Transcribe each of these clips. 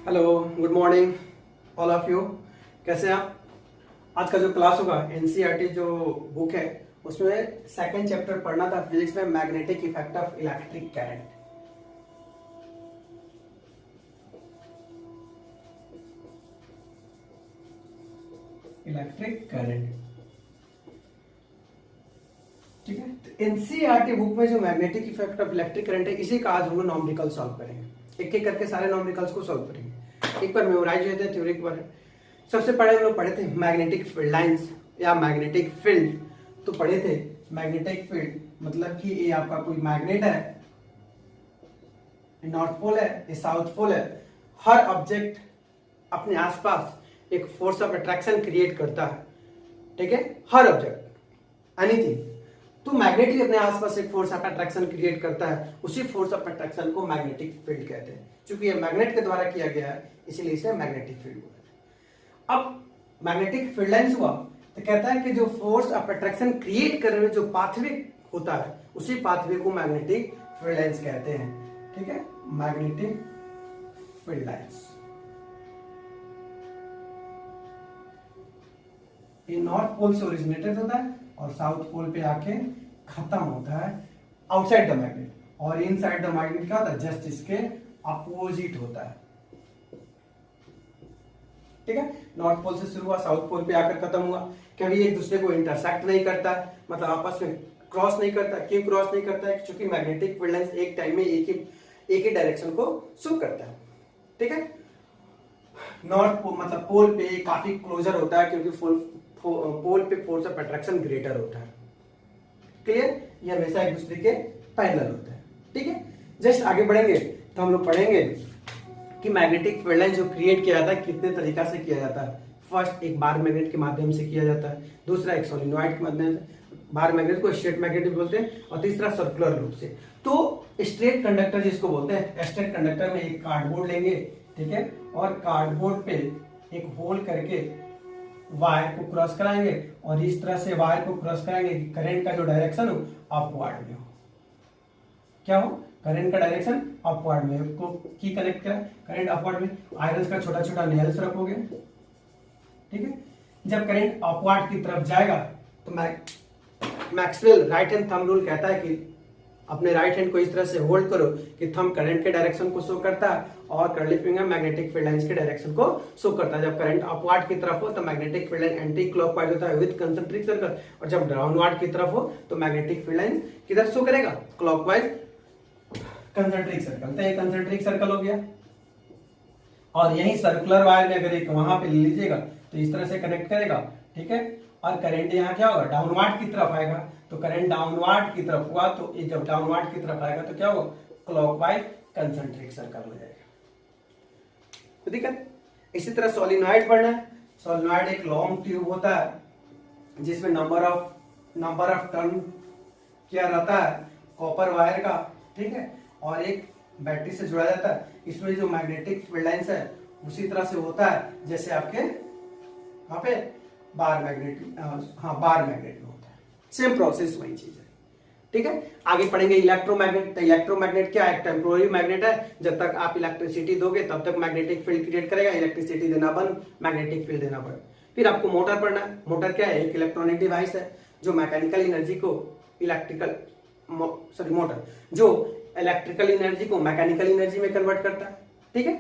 Hello, good morning all of you. कैसे हैं आप? आज का जो क्लास होगा एनसीईआरटी जो बुक है उसमें सेकंड चैप्टर पढ़ना था फिजिक्स में, magnetic effect of electric current. Electric current, ठीक है। तो एनसीईआरटी बुक में जो magnetic effect of electric current है इसी का आज हम लोग नॉमेरिकल सॉल्व करेंगे। एक एक करके सारे नॉमेरिकल्स को सॉल्व करेंगे। एक बार मेमोराइज होते हैं, थ्योरी एक बार। सबसे पहले हम लोग पढ़े थे मैग्नेटिक फील्ड लाइंस या मैग्नेटिक फील्ड। तो पढ़े थे मैग्नेटिक फील्ड मतलब कि ये आपका कोई मैग्नेट है, नॉर्थ पोल है, ये साउथ पोल है। हर ऑब्जेक्ट अपने आसपास एक फोर्स ऑफ अट्रैक्शन क्रिएट करता है, ठीक है। हर ऑब्जेक्ट एनीथिंग, तो मैग्नेट ही अपने आसपास एक फोर्स ऑफ अट्रैक्शन क्रिएट करता है। उसी फोर्स ऑफ अट्रैक्शन को मैग्नेटिक फील्ड कहते हैं। क्योंकि ये मैग्नेट के द्वारा किया गया है इसीलिए इसे मैग्नेटिक फील्ड बोलते हैं। अब मैग्नेटिक फील्ड लाइंस हुआ तो कहता है कि जो फोर्स ऑफ अट्रैक्शन क्रिएट करने में जो पाथवे होता है उसी पाथवे को मैग्नेटिक फील्ड लाइंस कहते हैं, ठीक है। मैग्नेटिक फील्ड लाइंस ये नॉर्थ पोल से ओरिजिनेटेड होता है और साउथ पोल पे आके खत्म होता है आउटसाइड द मैग्नेट, और इनसाइड द मैग्नेट क्या होता है, जस्ट इसके अपोजिट होता है, ठीक है। नॉर्थ पोल से शुरू हुआ, साउथ पोल पे आकर खत्म हुआ। कभी एक दूसरे को इंटरसेक्ट नहीं करता, मतलब आपस में क्रॉस नहीं करता। क्यों क्रॉस नहीं करता है? क्योंकि मैग्नेटिक फील्ड लाइंस एक टाइम में एक ही डायरेक्शन को शो करता है, ठीक है। नॉर्थ पोल मतलब पोल पे काफी क्लोजर होता है क्योंकि पोल पे फोर्स ऑफ अट्रैक्शन ग्रेटर होता है, क्लियर। ये हमेशा एक दूसरे के पैरेलल होता है, ठीक है। जस्ट आगे बढ़ेंगे तो हम लोग पढ़ेंगे कि मैग्नेटिक फील्ड लाइन जो क्रिएट किया जाता है कितने तरीका से किया जाता है। फर्स्ट एक बार मैग्नेट के माध्यम से किया जाता है, दूसरा एक सोलिनॉइड के माध्यम से, बार मैग्नेट को स्ट्रेट मैग्नेट भी बोलते हैं, और तीसरा सर्कुलर लूप से। तो स्ट्रेट कंडक्टर जिसको बोलते हैं, स्ट्रेट कंडक्टर में एक कार्डबोर्ड लेंगे, ठीक है, और कार्डबोर्ड पे एक होल करके वायर को क्रॉस कराएंगे और इस तरह से वायर को क्रॉस कराएंगे कि करंट का जो डायरेक्शन हो अपवर्ड में हो। क्या हो? करंट का डायरेक्शन अपवर्ड में को की कनेक्ट करा, करंट अपवर्ड में। आयरन का छोटा छोटा नेल्स रखोगे, ठीक है। जब करंट अपवर्ड की तरफ जाएगा तो Maxwell right hand thumb rule कहता है कि अपने राइट हैंड को इस तरह से होल्ड करो कि थंब करंट के डायरेक्शन को शो करता है और curly finger magnetic field lines के डायरेक्शन को शो करता है। जब करंट अपवर्ड की तरफ हो तो magnetic field line anti clockwise होता है विद कंसंट्रिक सर्कल, और जब डाउनवर्ड की तरफ हो तो मैग्नेटिक फील्ड लाइन किधर शो करेगा? Clockwise concentric circle. तो ये कंसंट्रिक सर्कल हो गया, और यही सर्कुलर वायर में अगर एक वहां पे ले लीजिएगा तो इस तरह से कनेक्ट करेगा, ठीक है। और करंट यहाँ क्या होगा? डाउनवर्ड की तरफ आएगा, तो करंट डाउनवर्ड की तरफ हुआ तो जब डाउनवर्ड की तरफ आएगा तो क्या होगा? क्लॉकवाइज कंसंट्रिक सर्कल हो जाएगा। तो दिक्कत इसी तरह सोलिनॉइड पढ़ना है। सोलिनॉइड एक लॉन्ग ट्यूब होता है जिसमें नंबर ऑफ टर्न क्या रहता है? कॉपर वायर का, ठीक है, और एक बैटरी से जुड़ा जाता है। इसमें जो मैग्नेटिक फील्ड लाइंस है उसी तरह से होता है जैसे आपके वहां पे बार मैग्नेट में होता है। सेम प्रोसेस वही चीज है, ठीक है। आगे पढ़ेंगे इलेक्ट्रोमैग्नेट। तो इलेक्ट्रोमैग्नेट क्या है? टेम्पोररी मैग्नेट है। जब तक आप इलेक्ट्रिसिटी दोगे तब तक मैग्नेटिक फील्ड क्रिएट करेगा। इलेक्ट्रिसिटी देना बंद, मैग्नेटिक फील्ड देना बंद। फिर आपको मोटर पढ़ना है। मोटर क्या है? एक इलेक्ट्रॉनिक डिवाइस है जो मैकेनिकल एनर्जी को मोटर जो इलेक्ट्रिकल एनर्जी को मैकेनिकल एनर्जी में कन्वर्ट करता है, ठीक है।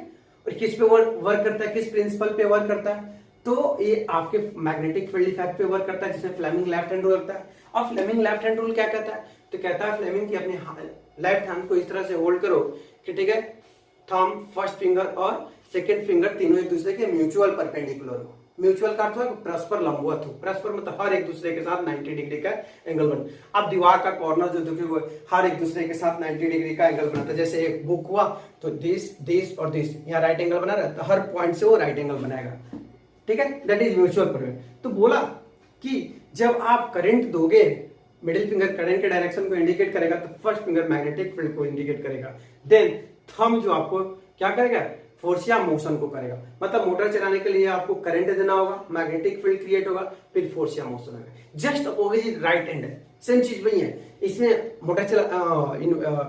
और किस पे वर्क करता है? किस प्रिंसिपल पे वर्क करता है? तो ये आपके मैग्नेटिक फील्ड इफेक्ट पे वर्क करता है, जिसमें फ्लेमिंग लेफ्ट हैंड रूल लगता है। और फ्लेमिंग लेफ्ट हैंड रूल क्या कहता है? तो कहता है फ्लेमिंग की अपने लेफ्ट हैंड को इस तरह से होल्ड करो कि, ठीक है, थंब, फर्स्ट फिंगर और सेकंड फिंगर तीनों एक दूसरे के म्यूचुअल परपेंडिकुलर हो। म्यूचुअल का अर्थ है परस्पर लंबवत हो। परस्पर मतलब हर एक दूसरे के साथ 90 डिग्री का एंगल बन। अब दीवार का कॉर्नर जो देखिए हर एक दूसरे के साथ 90 डिग्री का एंगल बनाता है। जैसे एक बुक हुआ तो दिस और दिस यहाँ राइट एंगल बना रहा है, तो हर पॉइंट से वो राइट एंगल बनाएगा, ठीक है। That is mutual perpendicular. तो बोला कि जब आप करंट दोगे, मिडिल फिंगर करंट के डायरेक्शन को इंडिकेट करेगा तो फर्स्ट फिंगर मैग्नेटिक फील्ड को इंडिकेट करेगा। देन थंब जो आपको क्या करेगा? फोर्सिया मोशन को करेगा। मतलब मोटर चलाने के लिए आपको करंट देना होगा, मैग्नेटिक फील्ड क्रिएट होगा, फिर फोर्सिया मोशन होगा। जस्ट अपोजिट राइट हैंड है, सेम चीज वही है। इसमें मोटर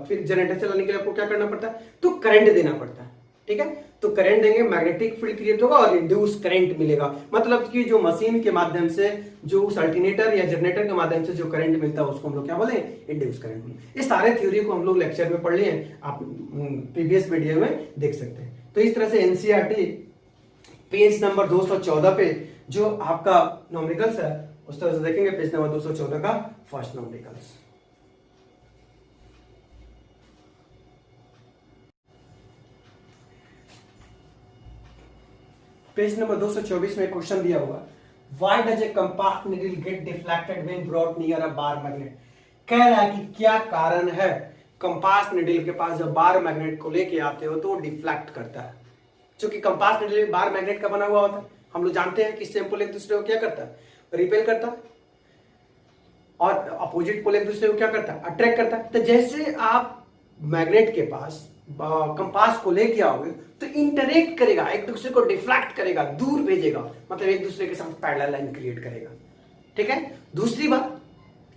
फिर जनरेटर चलाने के लिए आपको क्या करना पड़ता है? तो करंट देना पड़ता है, ठीक है। तो करंट देंगे, मैग्नेटिक फील्ड क्रिएट होगा और इंड्यूस करंट मिलेगा। मतलब कि जो मशीन के माध्यम से, जो उस अल्टरनेटर या जनरेटर के माध्यम से जो करंट मिलता है उसको हम लोग क्या बोले, इंड्यूस करंट बोले। ये सारे थ्योरी को हम लोग लेक्चर में पढ़ लिए हैं, आप प्रीवियस वीडियो में देख सकते हैं। तो इस तरह से एनसीईआरटी पेज नंबर 214 पे जो आपका न्यूमेरिकल्स है उस तरह से देखेंगे, पेज नंबर 214 का फर्स्ट न्यूमेरिकल्स। पेज नंबर 224 में क्वेश्चन दिया हुआ, why does a compass needle get deflected when brought near a bar magnet. कह रहा है कि क्या कारण है कंपास नीडल के पास जब बार मैग्नेट को लेके आते हो तो डिफ्लेक्ट करता है। क्योंकि कंपास नीडल बार मैग्नेट का बना हुआ होता है, हम लोग जानते हैं कि सेम पोल एक दूसरे को क्या करता है, रिपेल करता है, और अपोजिट पोल एक दूसरे को क्या करता है, अट्रैक्ट करता है। तो जैसे आप मैग्नेट के पास कंपास को लेके आओगे तो इंटरेक्ट करेगा, एक दूसरे को डिफ्लेक्ट करेगा, दूर भेजेगा, मतलब एक दूसरे के साथ पैरेलल लाइन क्रिएट करेगा। ठीक है। दूसरी बात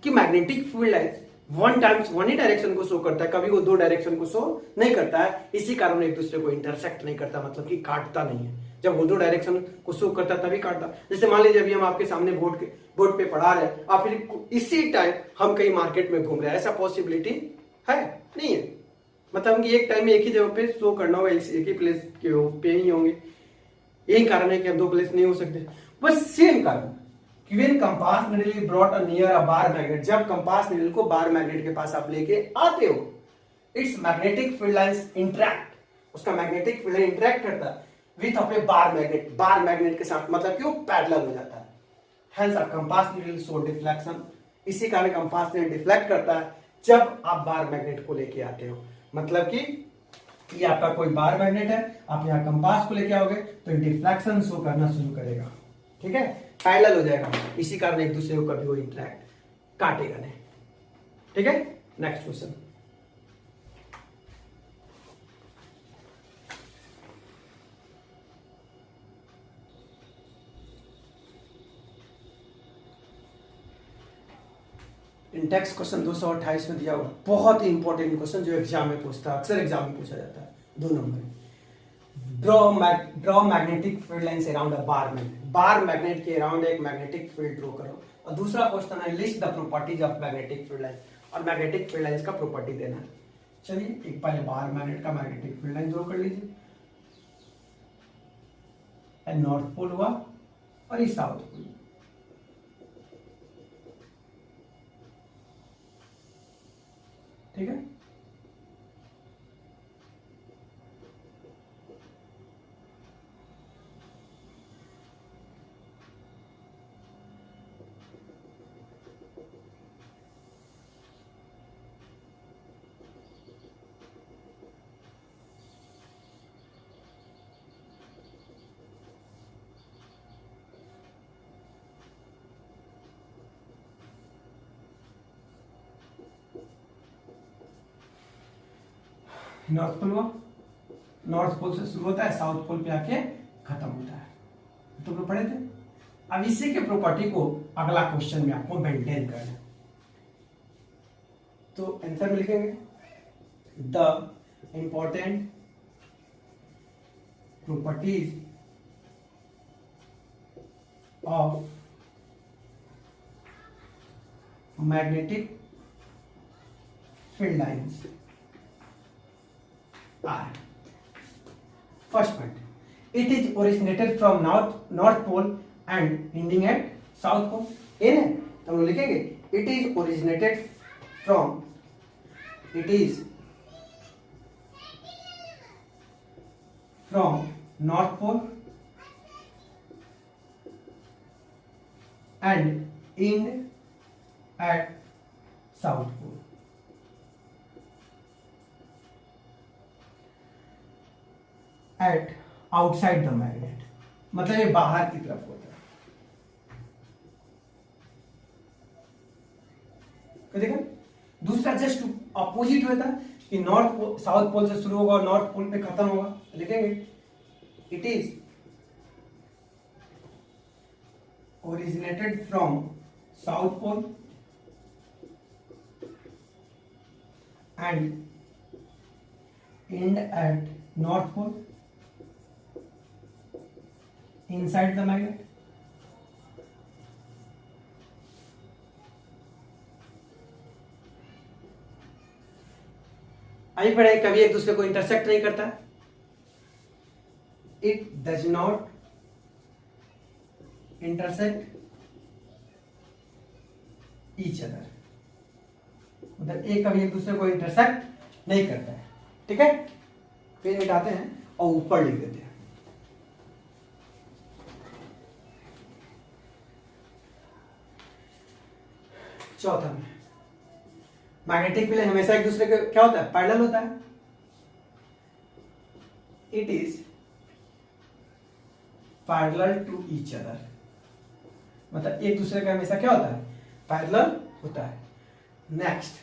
कि मैग्नेटिक फील्ड लाइंस वन ही डायरेक्शन को शो करता है, कभी वो दो डायरेक्शन को शो नहीं करता है, इसी कारण एक दूसरे को इंटरसेक्ट नहीं करता, मतलब कि काटता नहीं है। जब वो दो डायरेक्शन को शो करता है तभी काटता। जैसे मान लीजिए अभी हम आपके सामने बोर्ड पे पढ़ा रहे हैं और फिर इसी टाइम हम कहीं मार्केट में घूम रहे हैं, ऐसा पॉसिबिलिटी है नहीं है। मतलब कि एक टाइम में एक ही जगह पे शो करना होगा, एक ही प्लेस पे ही होंगे, यही कारण है कि हम दो प्लेस नहीं हो सकते। बस सेम कारण कि when compass needle brought near a bar magnet, जब कंपास नीडल को बार मैग्नेट के पास आप लेके आते हो, it's magnetic field lines interact, उसका मैग्नेटिक फील्ड इंटरैक्ट करता है width of A bar magnet, bar magnet के साथ, मतलब कि वो पैरेलल हो जाता है। Hence a compass needle show deflection, इसी कारण कंपास नीडल डिफ्लेक्ट करता है जब आप बार मैग्नेट को लेके आते हो। मतलब कि ये आपका कोई बार मैग्नेट है, आप यहाँ कंपास को लेके आओगे तो डिफ्लेक्शन शो करना शुरू करेगा। ठीक है, पैरेलल हो जाएगा, इसी कारण एक दूसरे को कभी वो इंटरैक्ट काटेगा नहीं। ठीक है। नेक्स्ट क्वेश्चन, इंडेक्स क्वेश्चन 228 में दिया हुआ, बहुत ही इंपॉर्टेंट क्वेश्चन जो एग्जाम में पूछता है, अक्सर एग्जाम में पूछा जाता है। 2 number, draw magnetic field lines around a bar magnet, bar magnet के अराउंड एक मैग्नेटिक फील्ड ड्रॉ करो। और दूसरा क्वेश्चन है list the properties of magnetic field lines, और मैग्नेटिक फील्ड लाइंस का प्रॉपर्टी देना है। चलिए एक पहले बार मैग्नेट का मैग्नेटिक फील्ड लाइन ड्रॉ कर लीजिए, नॉर्थ पोल हुआ और ये साउथ पोल। ठीक है। नॉर्थ पोल हुआ, नॉर्थ पोल से शुरू होता है, साउथ पोल पे आके खत्म होता है। तो लोग पढ़े थे। अब इसी के प्रॉपर्टी को अगला क्वेश्चन में आपको मेंटेन करना है। तो आंसर में लिखेंगे the important properties of magnetic field lines are. First point, it is originated from north pole and ending at south pole. ये है तो हम लोग लिखेंगे it is originated from north pole and end at south pole. At outside the magnet, मतलब ये बाहर की तरफ होता है। देखा, दूसरा जस्ट अपोजिट होता है कि नॉर्थ साउथ पोल से शुरू होगा और नॉर्थ पोल पे खत्म होगा। लिखेंगे it is originated from south pole and and at north pole inside the magnet. आइए पढ़े, कभी एक दूसरे को इंटरसेक्ट नहीं करता, it does not intersect each other, मतलब एक कभी एक दूसरे को इंटरसेक्ट नहीं करता है। ठीक है, पेन मिटाते हैं और ऊपर लिख देते हैं। चौथा में मैग्नेटिक फील्ड हमेशा एक दूसरे के क्या होता है, पैरेलल होता है। It is parallel to each other, मतलब एक दूसरे का हमेशा क्या होता है, पैरेलल होता है। Next,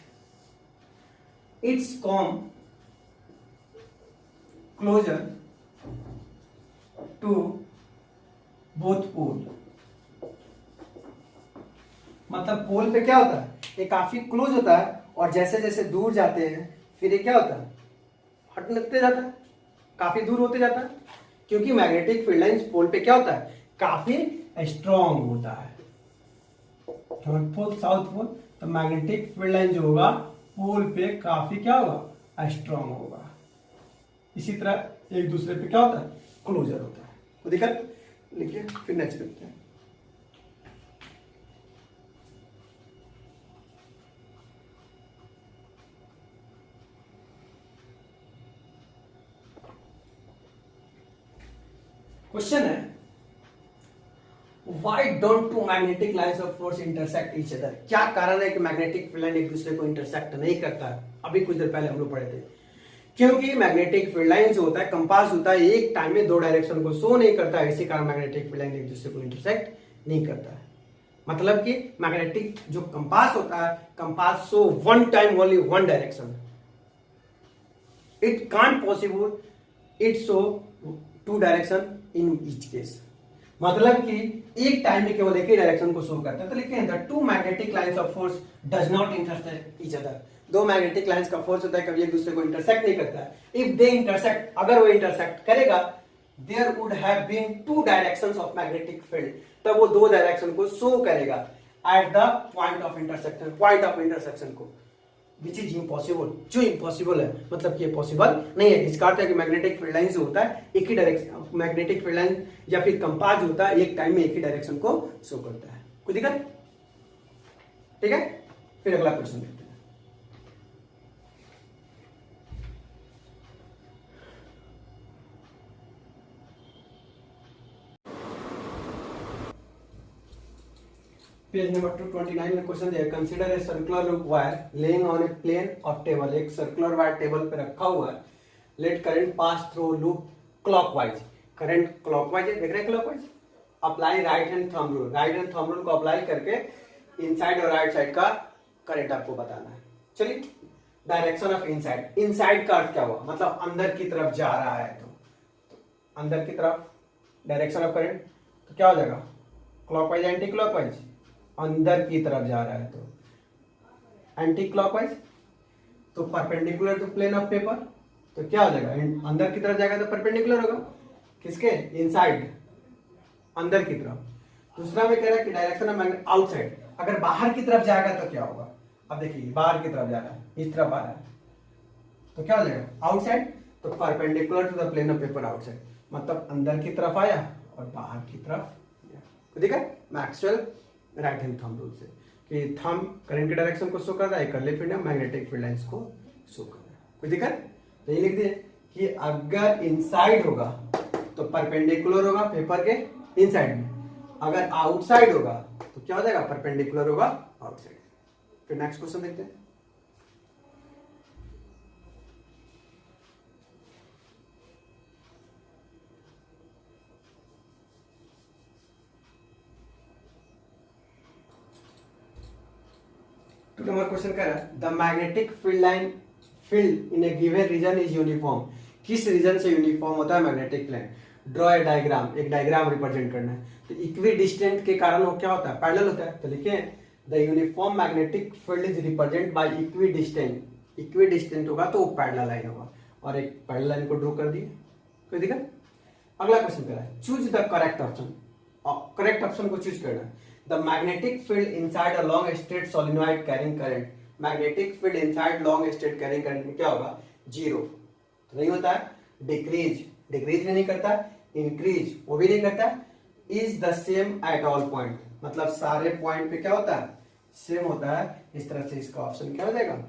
it's come closer to both pole, मतलब पोल पे क्या होता है, ये काफी क्लोज होता है और जैसे जैसे दूर जाते हैं फिर ये क्या होता है, हटते जाता है, काफी दूर होते जाता है, क्योंकि मैग्नेटिक फील्ड लाइंस पोल पे क्या होता है, काफी स्ट्रॉन्ग होता है। नॉर्थ पोल साउथ पोल, तो मैग्नेटिक फील्ड लाइन जो होगा पोल पे काफी क्या होगा, स्ट्रॉन्ग होगा। इसी तरह एक दूसरे पे क्या होता है, क्लोजर होता है। तो दिक्कत लिखिए, फिर नेक्स्ट देखते हैं। क्वेश्चन है, why don't two magnetic lines of force intersect each other, क्या कारण है कि मैग्नेटिक फील्ड लाइन एक दूसरे को इंटरसेक्ट नहीं करता। अभी कुछ देर पहले हम लोग पढ़े थे, क्योंकि मैग्नेटिक फील्ड लाइन जो होता है कंपास होता है, एक टाइम में दो डायरेक्शन को शो नहीं करता है, इसी कारण मैग्नेटिक फील्ड लाइन एक दूसरे को इंटरसेक्ट नहीं करता है। मतलब कि मैग्नेटिक जो कंपास होता है, compass show one time only one direction, it can't possible it show two direction in each case, मतलब कि एक टाइम में केवल एक ही डायरेक्शन को शो करता है। तो लिखें the two magnetic lines of force does not intersect each other, दो मैग्नेटिक लाइंस का फोर्स होता है कभी एक दूसरे को इंटरसेक्ट नहीं करता है। इफ दे इंटरसेक्ट, अगर वो इंटरसेक्ट करेगा, there would have been two directions of magnetic field, तब वो दो डायरेक्शन को शो करेगा at the point of intersection, point of intersection को, विच इज इम्पॉसिबल, जो इम्पॉसिबल है, मतलब कि ये पॉसिबल नहीं है। इसका अर्थ है कि मैग्नेटिक फील्ड लाइन जो होता है एक ही डायरेक्शन, मैग्नेटिक फील्ड लाइन या फिर कंपास जो होता है एक टाइम में एक ही डायरेक्शन को शो करता है। कोई दिक्कत? ठीक है, फिर अगला क्वेश्चन देखते हैं। पेज नंबर 229 में क्वेश्चन दिया, consider a circular wire laying on a plane of table, एक सर्कुलर वायर टेबल पे रखा हुआ है, let current pass through loop clockwise, current clockwise है, देख रहे हैं clockwise, apply right hand thumb rule, right hand thumb rule को अप्लाई करके इनसाइड और राइट साइड का करंट आपको बताना है। चलिए, डायरेक्शन ऑफ इनसाइड, इनसाइड का अर्थ क्या हुआ, मतलब अंदर की तरफ जा रहा है, तो अंदर की तरफ डायरेक्शन ऑफ करंट, तो क्या हो जाएगा, क्लॉकवाइज एंटी क्लॉकवाइज, अंदर की तरफ जा रहा है तो एंटी क्लॉकवाइज, तो perpendicular to plane of paper, तो क्या हो जाएगा, अंदर की तरफ जाएगा तो परपेंडिकुलर होगा किसके, इनसाइड, अंदर की तरफ। दूसरा में कह रहा है कि डायरेक्शन ऑफ मैग्नेट आउटसाइड, अगर बाहर की तरफ जाएगा तो क्या होगा, अब देखिए बाहर की तरफ जा रहा है, इस तरफ आ रहा है, तो क्या हो जाएगा आउटसाइड, तो perpendicular to the plane of paper outside, मतलब अंदर की तरफ आया और बाहर की तरफ गया। ठीक है, Maxwell right hand thumb rule से कि थंब करंट के डायरेक्शन को शो कर रहा है, curly field magnetic field lines को शो कर रहा है। कोई दिक्कत? तो ये लिख दिए कि अगर इनसाइड होगा तो परपेंडिकुलर होगा पेपर के इनसाइड में, अगर आउटसाइड होगा तो क्या हो जाएगा, परपेंडिकुलर होगा आउटसाइड। फिर नेक्स्ट क्वेश्चन देखते हैं। नंबर क्वेश्चन कह रहा है the magnetic field line field in a given region is uniform, किस रीजन से यूनिफॉर्म होता है magnetic line, draw a diagram, एक डायग्राम रिप्रेजेंट करना है। तो इक्वी डिस्टेंट के कारण वो क्या होता है, पैरेलल होता है, तो लिखिए the uniform magnetic field is represent by equi distant, equi distant होगा तो वो पैरेलल लाइन होगा, और एक पैरेलल लाइन को ड्रॉ कर दिए। कोई दिक्कत? अगला क्वेश्चन क्या है, choose the correct option. Correct option को चूज करना है। The magnetic field inside a long straight solenoid carrying current, magnetic field inside long straight carrying current में क्या होगा, जीरो। तो नहीं होता है, डिक्रीज, डिक्रीज भी नहीं करता, इंक्रीज वो भी नहीं करता, is the same at all point, मतलब सारे पॉइंट पे क्या होता है, सेम होता है। इस तरह से इसका ऑप्शन क्या हो जाएगा,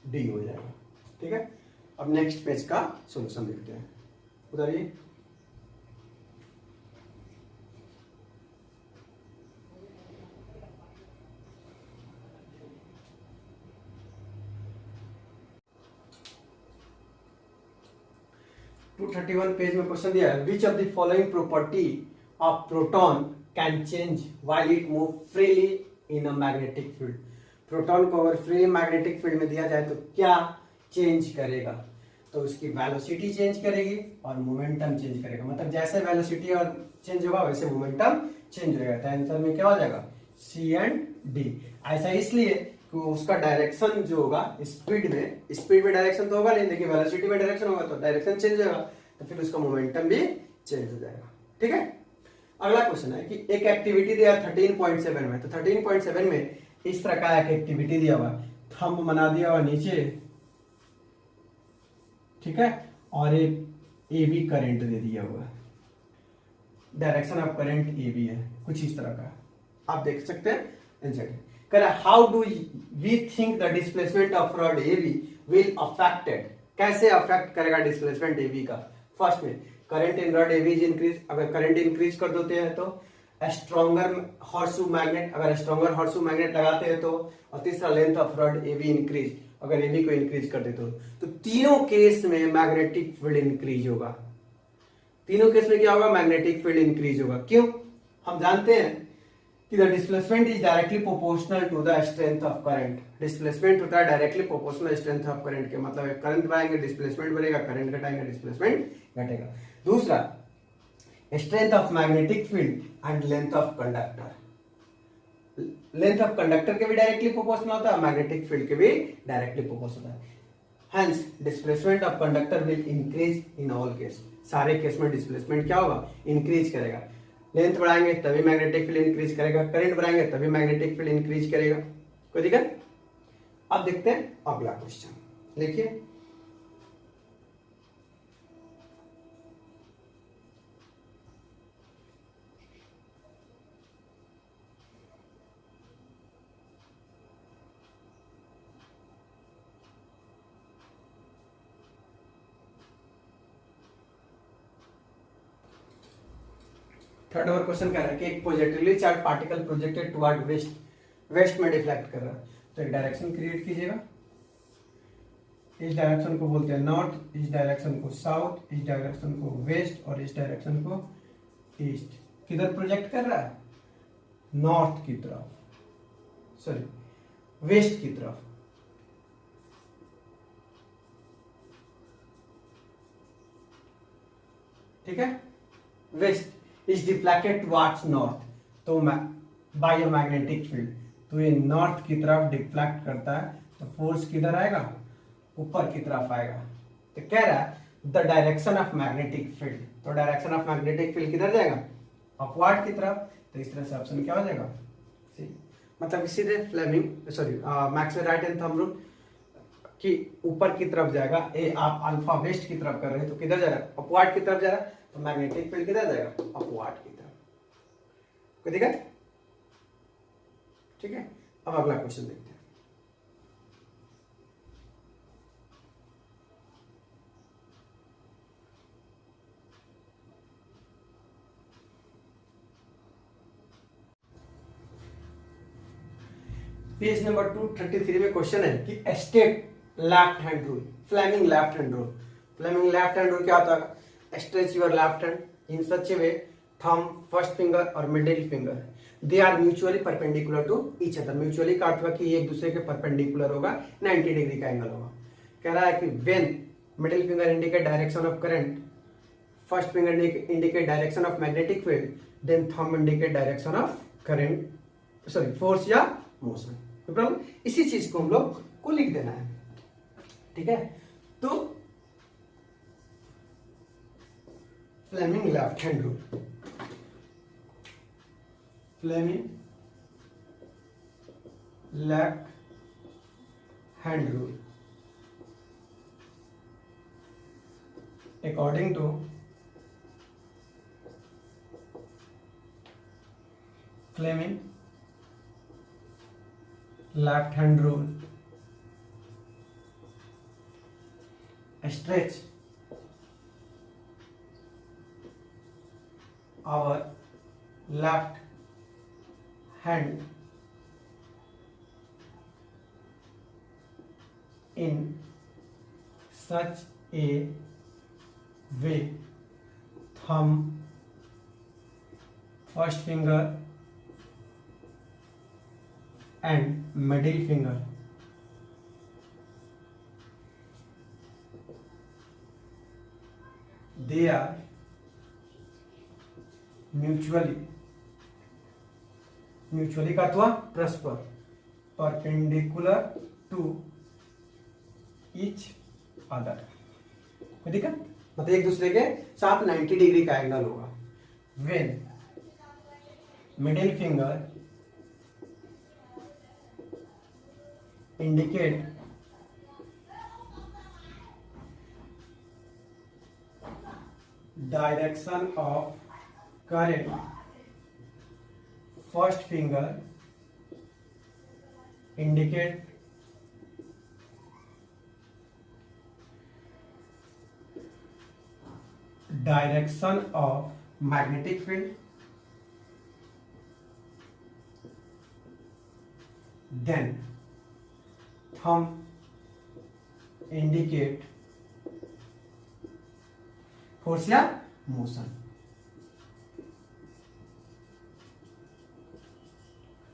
डी हो जाएगा। ठीक है, अब नेक्स्ट पेज का सॉल्यूशन देखते हैं। उधर ये 231 पेज में क्वेश्चन दिया है, विच of the following property of proton can change while it move freely in a magnetic field. Proton को अगर फ्री मैग्नेटिक फील्ड में दिया जाए तो क्या चेंज करेगा, तो उसकी वेलोसिटी चेंज करेगी और मोमेंटम चेंज करेगा। मतलब जैसे वेलोसिटी और चेंज होगा वैसे मोमेंटम चेंज होगा। तो आंसर में क्या हो जाएगा, सी एंड डी। ऐसा इसलिए कि उसका डायरेक्शन जो होगा स्पीड में डायरेक्शन तो होगा नहीं, लेकिन वेलोसिटी में डायरेक्शन होगा तो डायरेक्शन चेंज होगा, तो फिर उसका मोमेंटम भी चेंज हो जाएगा। ठीक है, अगला क्वेश्चन है कि एक एक्टिविटी दिया 13.7 में, तो 13.7 में इस तरह का एक एक्टिविटी दिया हुआ, थंब बना दिया हुआ नीचे, ठीक है, और एक ए बी करंट दे दिया हुआ है, direction of current A B है, कुछ इस तरह का आप देख सकते हैं आंसर। कह रहा है how do we think the displacement of rod A B will affected, कैसे अफेक्ट करेगा डिस्प्लेसमेंट ए बी का। फर्स्ट में current in rod A B is increase, अगर करंट इंक्रीज कर देते हैं तो स्ट्रॉन्गर हॉर्सशू मैग्नेट, अगर स्ट्रॉन्गर हॉर्सशू मैग्नेट लगाते हैं तो, और तीसरा length of rod A B increase, अगर ए बी को इंक्रीज कर देते हो तो तीनों केस में मैग्नेटिक फील्ड इंक्रीज होगा। तीनों केस में क्या होगा, मैग्नेटिक फील्ड इंक्रीज होगा। क्यों, हम जानते हैं कि the displacement is directly proportional to the strength of current. Displacement होता है directly proportional strength of current के, मतलब करंट बढ़ाएंगे डिस्प्लेसमेंट बढ़ेगा, करंट घटाएंगे डिस्प्लेसमेंट घटेगा। दूसरा strength of magnetic field and length of conductor, length of conductor के भी डायरेक्टली प्रोपोर्शनल होता है, मैग्नेटिक फील्ड के भी डायरेक्टली प्रोपोर्शनल होता है। Hence displacement of conductor will increase in all case, सारे केस में डिस्प्लेसमेंट क्या होगा, इंक्रीज करेगा। लेंथ बढ़ाएंगे तभी मैग्नेटिक फील्ड इंक्रीज करेगा, करंट बढ़ाएंगे तभी मैग्नेटिक फील्ड इंक्रीज करेगा। कोई दिक्कत। अब देखते हैं अगला क्वेश्चन, देखिए थर्ड नंबर क्वेश्चन कह रहा है कि एक positively charge particle projected toward west, west में डिफ्लेक्ट कर रहा है, तो एक डायरेक्शन क्रिएट कीजिएगा। इस डायरेक्शन को बोलते हैं नॉर्थ, इस डायरेक्शन को साउथ, इस डायरेक्शन को वेस्ट और इस डायरेक्शन को ईस्ट। किधर प्रोजेक्ट कर रहा है, नॉर्थ की तरफ, सॉरी वेस्ट की तरफ। ठीक है, west is deflected towards north, तो बाय अ मैग्नेटिक फील्ड, तो ये नॉर्थ की तरफ डिफ्लेक्ट करता है, तो फोर्स किधर आएगा, ऊपर की तरफ आएगा। तो कह रहा है the direction of magnetic field, तो डायरेक्शन ऑफ मैग्नेटिक फील्ड किधर जाएगा, अपवर्ड की तरफ। तो इस तरह से ऑप्शन क्या हो जाएगा, सी। मतलब सीधे Fleming sorry Maxwell right hand thumb rule कि ऊपर की तरफ जाएगा। ए आप अल्फा वेस्ट की तरफ कर रहे हैं तो किधर जा रहा है, अपवर्ड की तरफ जा रहा है, तो मैग्नेटिक फील्ड किधर जाएगा, अपवर्ड की तरफ। कोई दिक्कत। ठीक है, अब अगला क्वेश्चन देखते हैं। पेज नंबर 233 में क्वेश्चन है कि state left hand rule, Fleming left hand rule. Fleming left hand rule क्या होता है, stretch your left hand in such a way, thumb, first finger और middle finger they are mutually perpendicular to each other. Mutually का अर्थ हुआ कि एक दूसरे के परपेंडिकुलर होगा, 90 डिग्री का एंगल होगा। कह रहा है कि when middle finger indicate direction of current, first finger indicate direction of magnetic field, then thumb indicate direction of current, sorry force या मोशन। इसी चीज को हम लोग को लिख देना है। ठीक है, तो Fleming left hand rule, Fleming left hand rule according to Fleming left hand rule, stretch our left hand in such a way, thumb, first finger and middle finger they are mutually का अथवा परस्पर perpendicular to each other. कोई दिक्कत? मतलब एक दूसरे के साथ 90 डिग्री का एंगल होगा। When middle finger indicate direction of current, first finger indicate direction of magnetic field, then thumb indicate force या motion।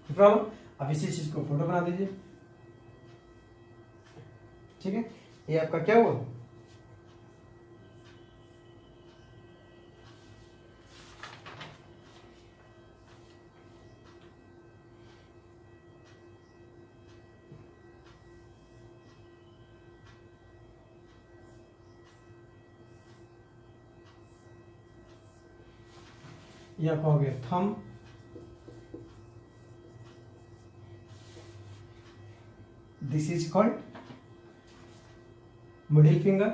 प्रॉब्लम, अब इसी चीज को फोटो बना दीजिए। ठीक है, ये आपका क्या हुआ? ये आपका हो गया thumb, this is called middle finger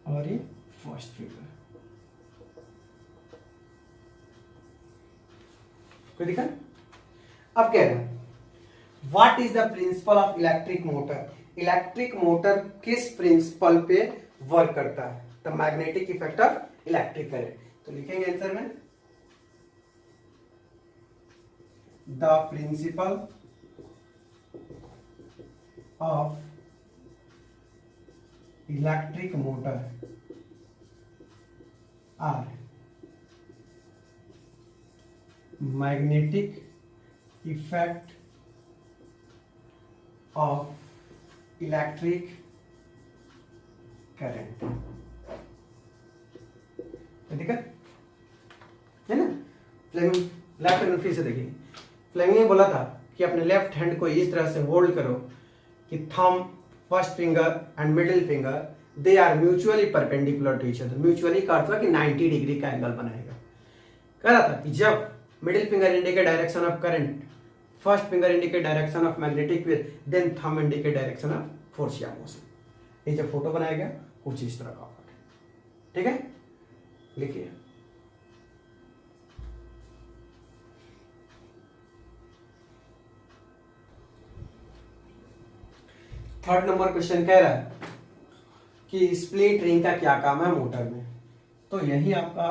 और ये फर्स्ट फिंगर। कोई दिक्कत? अब कह रहे हैं what is the principle of electric motor. Electric motor किस प्रिंसिपल पे वर्क करता है? The magnetic effect of electric current. तो लिखेंगे आंसर में the principle of electric motor are magnetic effect of electric current. दिक्कत है ना? फ्लेमिंग लेफ्ट हैंड फिर से देखिए, फ्लेमिंग ने बोला था कि अपने लेफ्ट हैंड को इस तरह से होल्ड करो कि thumb, first finger and middle finger they are mutually perpendicular to each other. Mutually का अर्थ हुआ कि 90 डिग्री का एंगल बनाएगा। कह रहा था कि जब middle finger indicate direction of current, first finger indicate direction of magnetic field, then thumb indicate direction of force या मोशन। ये जब फोटो बनाया गया कुछ इस तरह का होगा। ठीक है, लिखिए थर्ड नंबर क्वेश्चन कह रहा है कि स्प्लिट रिंग का क्या काम है मोटर में। तो यही आपका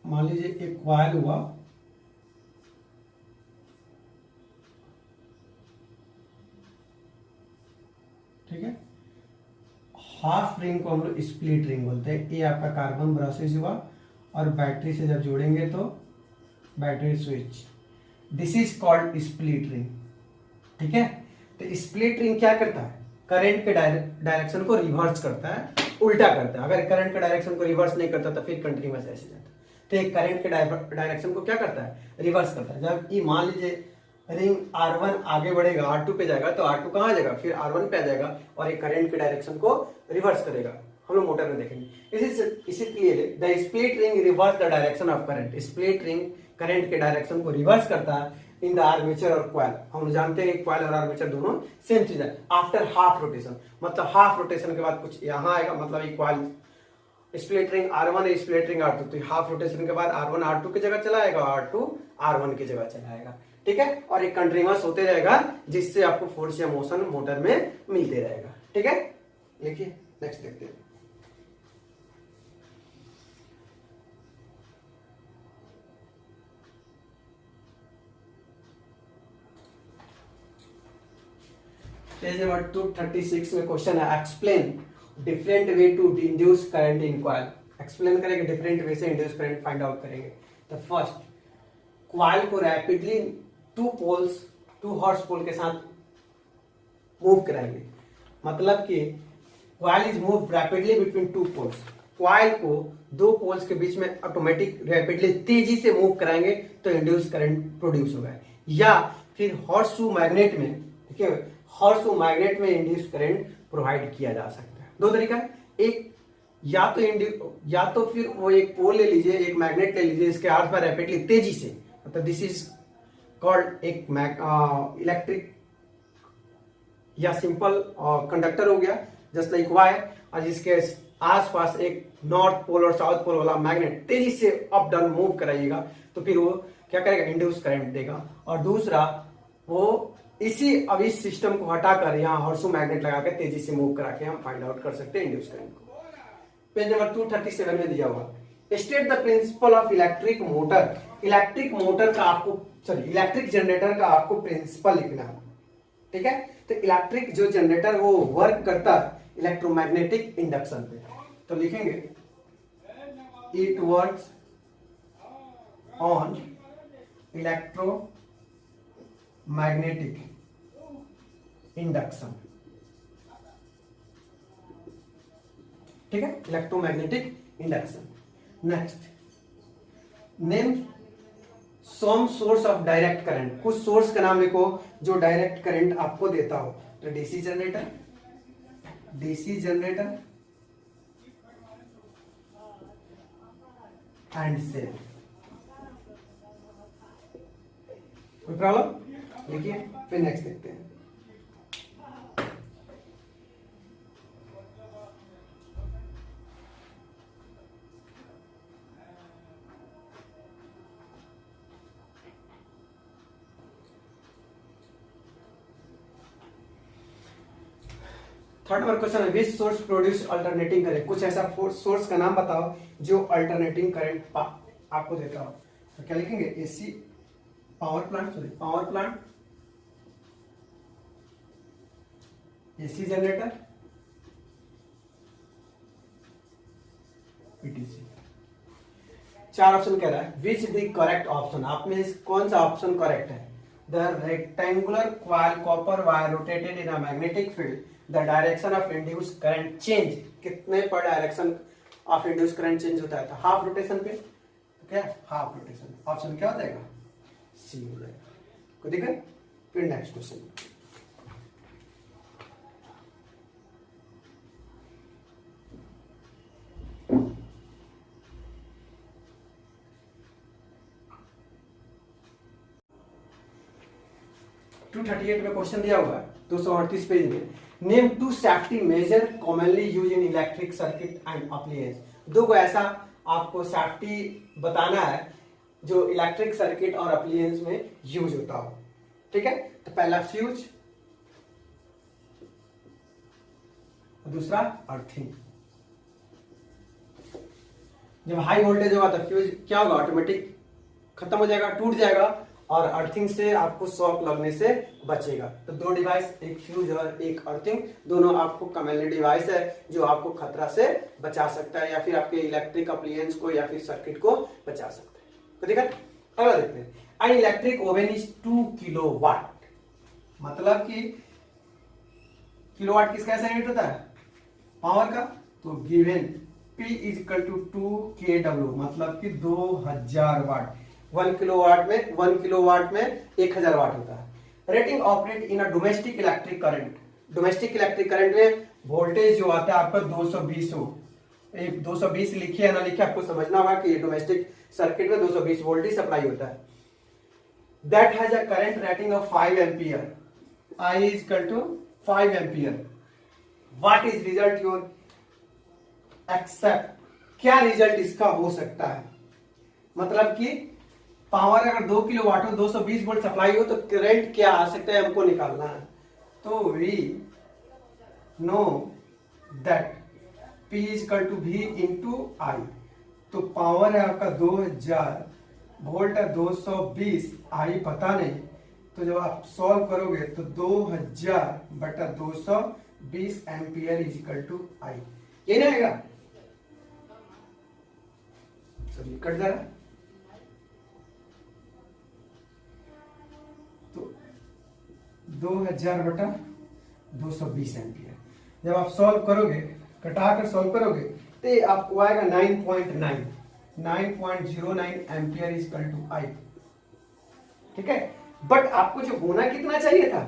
मान लीजिए एक कॉइल हुआ, ठीक है, हाफ रिंग को हम लोग स्प्लिट रिंग बोलते हैं। ये आपका कार्बन ब्रशेज हुआ और बैटरी से जब जोड़ेंगे तो battery switch, this is called split ring. ठीक है, तो स्प्लिट रिंग क्या करता है? करंट के डायरेक्शन को रिवर्स करता है, उल्टा करता है। अगर करंट के डायरेक्शन को रिवर्स नहीं करता तो फिर कंटिन्यूअस ऐसे जाता है। तो एक करंट के डायरेक्शन को क्या करता है? रिवर्स करता है। जब ये मान लीजिए रिंग R1 आगे बढ़ेगा, R2 पे जाएगा, तो R2 कहाँ जाएगा? फिर R1 पे आ जाएगा और एक करंट के डायरेक्शन को रिवर्स करेगा। हम लोग मोटर में देखेंगे। इसीलिए the split ring reverse the direction of current, split ring current के डायरेक्शन को रिवर्स करता है इन द आर्मेचर और कॉइल। हम जानते हैं कॉइल और आर्मेचर दोनों सेम चीज है। आफ्टर हाफ रोटेशन, मतलब हाफ रोटेशन के बाद कुछ यहाँ आएगा, मतलब ये कॉइल स्प्लिट रिंग R1 है, स्प्लिट रिंग R2, तो हाफ रोटेशन के बाद R1 R2 की जगह चला आएगा, R2 R1 की जगह चला आएगा, ठीक है। और एक कंटिन्यूअस होते रहेगा जिससे आपको फोर्स या मोशन मोटर में मिलते रहेगा, ठीक है। लिखिए नेक्स्ट देखते हैं। पेज नंबर 236 में क्वेश्चन है explain different way to induce current in coil. Explain करेंगे डिफरेंट वे से इंड्यूस करंट फाइंड आउट करेंगे। तो फर्स्ट, कॉइल को रैपिडली टू हॉर्स पोल के साथ मूव कराएंगे, मतलब कि coil is move rapidly between two poles. Coil को दो पोल्स के बीच में ऑटोमेटिक रैपिडली तेजी से मूव कराएंगे तो इंड्यूस करंट प्रोड्यूस होगा। या फिर हॉर्सशू मैग्नेट में, ठीक है, हॉर्सशू मैग्नेट में इंड्यूस करंट प्रोवाइड किया जा सकता है। दो तरीका है, एक या तो फिर वो एक पोल ले लीजिए, एक मैग्नेट ले लीजिए, इसके आर पार रैपिडली तेजी से, मतलब दिस इज कॉल्ड एक इलेक्ट्रिक या सिंपल कंडक्टर हो गया जस्ट लाइक वायर, और जिसके आसपास एक नॉर्थ पोल और साउथ पोल वाला मैग्नेट तेजी से अप डाउन मूव कराइएगा तो फिर वो क्या करेगा, इंड्यूस करंट देगा। और दूसरा, वो अब इस सिस्टम को हटाकर यहाँ हॉर्सशू मैग्नेट लगाकर तेजी से मूव करा के हम फाइंड आउट कर सकते हैं इंड्यूस करंट को। पेज नंबर 237 में दिया हुआ state the principle of electric motor. Electric motor का इलेक्ट्रिक जनरेटर का आपको प्रिंसिपल लिखना है, ठीक है। तो इलेक्ट्रिक जो जनरेटर वो वर्क करता है इलेक्ट्रोमैग्नेटिक इंडक्शन पे, तो लिखेंगे it works on electromagnetic induction, ठीक है, electromagnetic induction. Next, name some source of direct current. कुछ सोर्स का नाम लिखो जो डायरेक्ट करंट आपको देता हो। तो डीसी जनरेटर एंड सेल। कोई प्रॉब्लम? देखिए फिर नेक्स्ट देखते हैं। थर्ड नंबर क्वेश्चन है which source produce alternating current. कुछ ऐसा सोर्स का नाम बताओ जो अल्टरनेटिंग करंट आपको देता हो। तो क्या लिखेंगे, AC power plant, AC generator, PTC. चार ऑप्शन कह रहा है, विच द करेक्ट ऑप्शन, आप में कौन सा ऑप्शन करेक्ट है। The rectangular coil copper wire rotated in a magnetic field, the direction of induce current change, कितने पर direction of induce current change होता है, तो हाफ रोटेशन पे, क्या हाफ रोटेशन। ऑप्शन क्या हो जाएगा, सी हो जाएगा। को दिक्कत? फिर नेक्स्ट क्वेश्चन, टू 38 में क्वेश्चन दिया हुआ है 238 पेज में। Name two safety measure commonly use in electric circuit and appliance. दो को ऐसा आपको सेफ्टी बताना है जो इलेक्ट्रिक सर्किट और अप्लायंस में यूज होता हो, ठीक है। तो पहला फ्यूज, दूसरा अर्थिंग। जब हाई वोल्टेज होगा तो फ्यूज क्या होगा, ऑटोमेटिक खत्म हो जाएगा, टूट जाएगा, और अर्थिंग से आपको शॉक लगने से बचेगा। तो दो डिवाइस, एक फ्यूज और एक अर्थिंग, दोनों आपको कॉमनली डिवाइस है जो आपको खतरा से बचा सकता है या फिर आपके इलेक्ट्रिक अप्लायंस को या फिर सर्किट को बचा सकता है। तो देखा, अगला देखते हैं। An electric oven is 2 kilowatt, मतलब कि किलोवाट किसका यूनिट होता है, पावर का। तो given P is equal to 2 kW, मतलब कि 2000 वाट। 1 किलोवाट में 1000 वाट होता है। Rating operate in a domestic electric current. Domestic electric current में वोल्टेज जो आता है आपका 220 हो, 220 लिखे या ना लिखे आपको समझना होगा कि डोमेस्टिक सर्किट में 220 वोल्टेज सप्लाई होता है। That has a current rating of 5 ampere, I is equal to 5 ampere. What is result your except, क्या रिजल्ट इसका हो सकता है, मतलब कि पावर अगर 2 किलो वाट हो, 220 वोल्ट सप्लाई हो, तो करंट क्या आ सकता है हमको निकालना है। तो we know that P is equal to V into I. तो पावर है आपका 2000 वोल्ट है, 220, आई पता नहीं, तो जब आप सॉल्व करोगे तो 2000 बटा 220 एम्पियर इज इक्वल टू आई, ये नहीं आएगा। चलिए कट जा रहा, तो 2000 बटा 220 एम्पियर जब आप सॉल्व करोगे, कटा कर सॉल्व करोगे, तो आपको आएगा 9.09 एम्पियर इज इक्वल टू आई। ठीक है, बट आपको जो होना कितना चाहिए था,